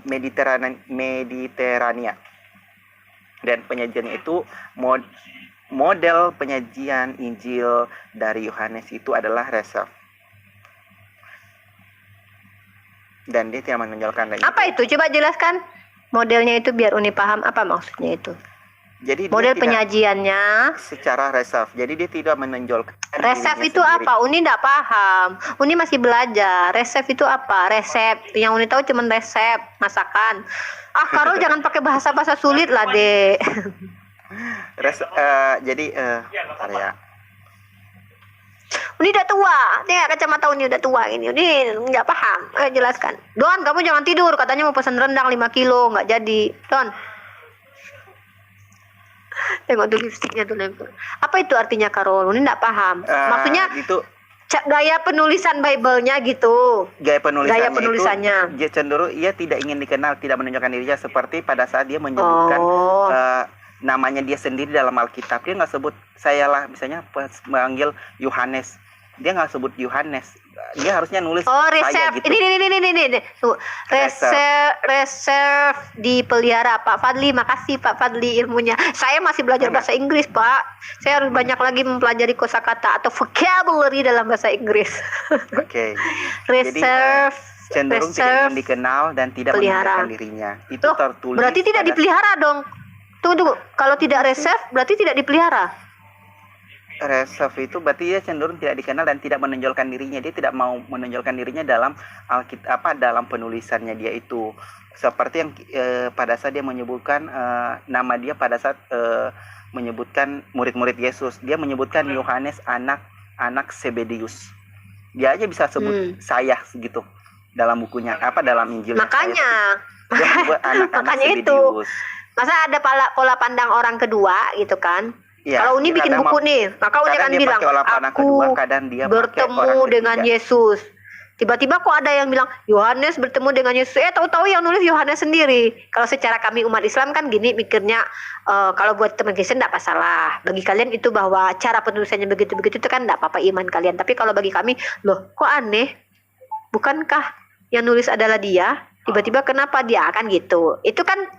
Mediterania. Dan penyajiannya itu model penyajian Injil dari Yohanes itu adalah reserve. Dan dia tidak menonjolkan lagi.
Apa itu? Coba jelaskan modelnya itu biar Uni paham apa maksudnya itu.
Jadi
model penyajiannya
secara reserve. Jadi dia tidak menonjolkan.
Reserve itu sendiri. Apa? Uni tidak paham. Uni masih belajar. Reserve itu apa? Resep. Yang Uni tahu cuma resep masakan. Karol jangan pakai bahasa-bahasa sulit lah, Dek.
Jadi ya.
Uni udah tua, nih kacamata Uni udah tua ini. Uni nggak paham. Jelaskan. Don, kamu jangan tidur. Katanya mau pesan rendang 5 kilo, nggak jadi. Don. Tengok dulu lipstiknya dulu. Apa itu artinya Karol? Uni nggak paham. Maksudnya
itu
gaya penulisan Bible-nya gitu.
Gaya penulisannya
itu
cenderung ia tidak ingin dikenal, tidak menunjukkan dirinya seperti pada saat dia menyebutkan namanya dia sendiri dalam Alkitab. Dia nggak sebut saya lah, misalnya memanggil Yohanes, dia nggak sebut Yohanes, dia harusnya nulis
reserve gitu. Ini reserve dipelihara. Pak Fadli, makasih Pak Fadli ilmunya. Saya masih belajar bahasa Inggris, Pak. Saya harus banyak lagi mempelajari kosakata atau vocabulary dalam bahasa Inggris.
Oke.
Reserve
cenderung tidak ingin dikenal dan tidak menunjukkan dirinya. Itu tertulis.
Berarti tidak dipelihara dong. Tunggu. Kalau tidak reserve berarti tidak dipelihara.
Reserve itu berarti dia cenderung tidak dikenal dan tidak menonjolkan dirinya. Dia tidak mau menonjolkan dirinya dalam dalam penulisannya dia itu. Seperti yang pada saat dia menyebutkan nama dia pada saat menyebutkan murid-murid Yesus, dia menyebutkan Yohanes anak Zebedius. Dia aja bisa sebut saya gitu dalam bukunya, dalam Injilnya.
Makanya
dia menyebut anak-anak Zebedius.
Masa ada pola pandang orang kedua gitu kan?
Ya,
kalau Uni bikin buku nih, maka Uni akan bilang, aku bertemu dengan Yesus. Tiba-tiba kok ada yang bilang, Yohanes bertemu dengan Yesus. Tahu-tahu yang nulis Yohanes sendiri. Kalau secara kami umat Islam kan gini mikirnya, kalau buat teman Kristen tidak masalah. Bagi kalian itu bahwa cara penulisannya begitu-begitu itu kan tidak apa-apa iman kalian. Tapi kalau bagi kami, loh kok aneh? Bukankah yang nulis adalah dia? Tiba-tiba kenapa dia akan gitu? Itu kan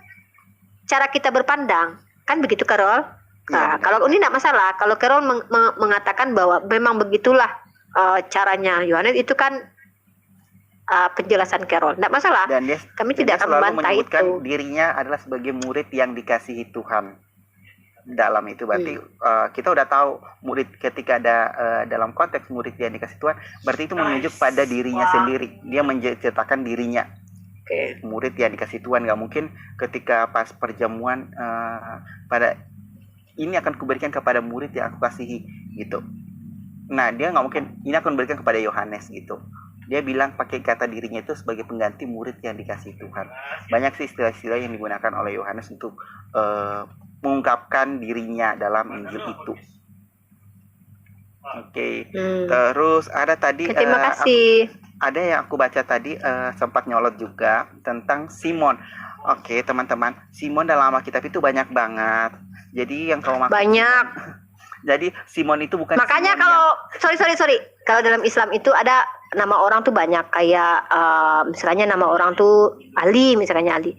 cara kita berpandang, kan begitu Karol? Nah, kalau Uni tidak masalah. Kalau Karol mengatakan bahwa memang begitulah caranya Yohanes, itu kan penjelasan Karol, tidak masalah.
Dan
kami tidak akan membantai itu.
Dirinya adalah sebagai murid yang dikasihi Tuhan. Dalam itu berarti kita udah tahu murid ketika ada dalam konteks murid yang dikasihi Tuhan, berarti itu menunjuk pada dirinya sendiri. Dia menceritakan dirinya. Murid yang dikasih Tuhan. Nggak mungkin ketika pas perjamuan pada ini akan kuberikan kepada murid yang aku kasihi gitu. Nah dia nggak mungkin ini akan kuberikan kepada Yohanes gitu. Dia bilang pakai kata dirinya itu sebagai pengganti murid yang dikasih Tuhan. Banyak sih istilah-istilah yang digunakan oleh Yohanes untuk mengungkapkan dirinya dalam Injil itu. Oke. Terus ada tadi
Terima kasih.
ada yang aku baca tadi sempat nyolot juga tentang Simon. Oke, teman-teman, Simon dalam Alkitab itu banyak banget. Jadi yang kalau
Banyak.
Jadi Simon itu bukan.
Makanya
Simon
kalau sorry, kalau dalam Islam itu ada nama orang tuh banyak, kayak misalnya nama orang tuh Ali, misalnya Ali.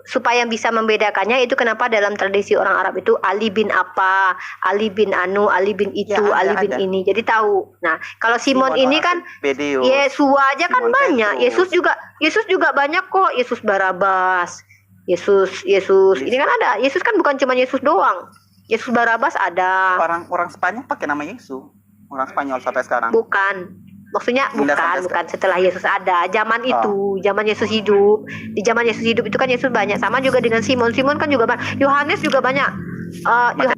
Supaya bisa membedakannya itu kenapa dalam tradisi orang Arab itu Ali bin apa, Ali bin anu, Ali bin itu,
Ya,
Ali bin
ada.
ini. Jadi tahu. Nah, kalau Simon ini kan
Bedeus.
Yesua aja kan
Simon
banyak.
Petrus.
Yesus juga banyak kok. Yesus Barabas. Yesus. Ini kan ada. Yesus kan bukan cuma Yesus doang. Yesus Barabas ada.
Orang Spanyol pakai nama Yesus. Orang Spanyol sampai sekarang.
Bukan. Maksudnya
Enggak, sampai
bukan setelah Yesus ada. Zaman itu, zaman Yesus hidup. Di zaman Yesus hidup itu kan Yesus banyak. Sama juga dengan Simon. Simon kan juga banyak. Yohanes juga banyak.
Makanya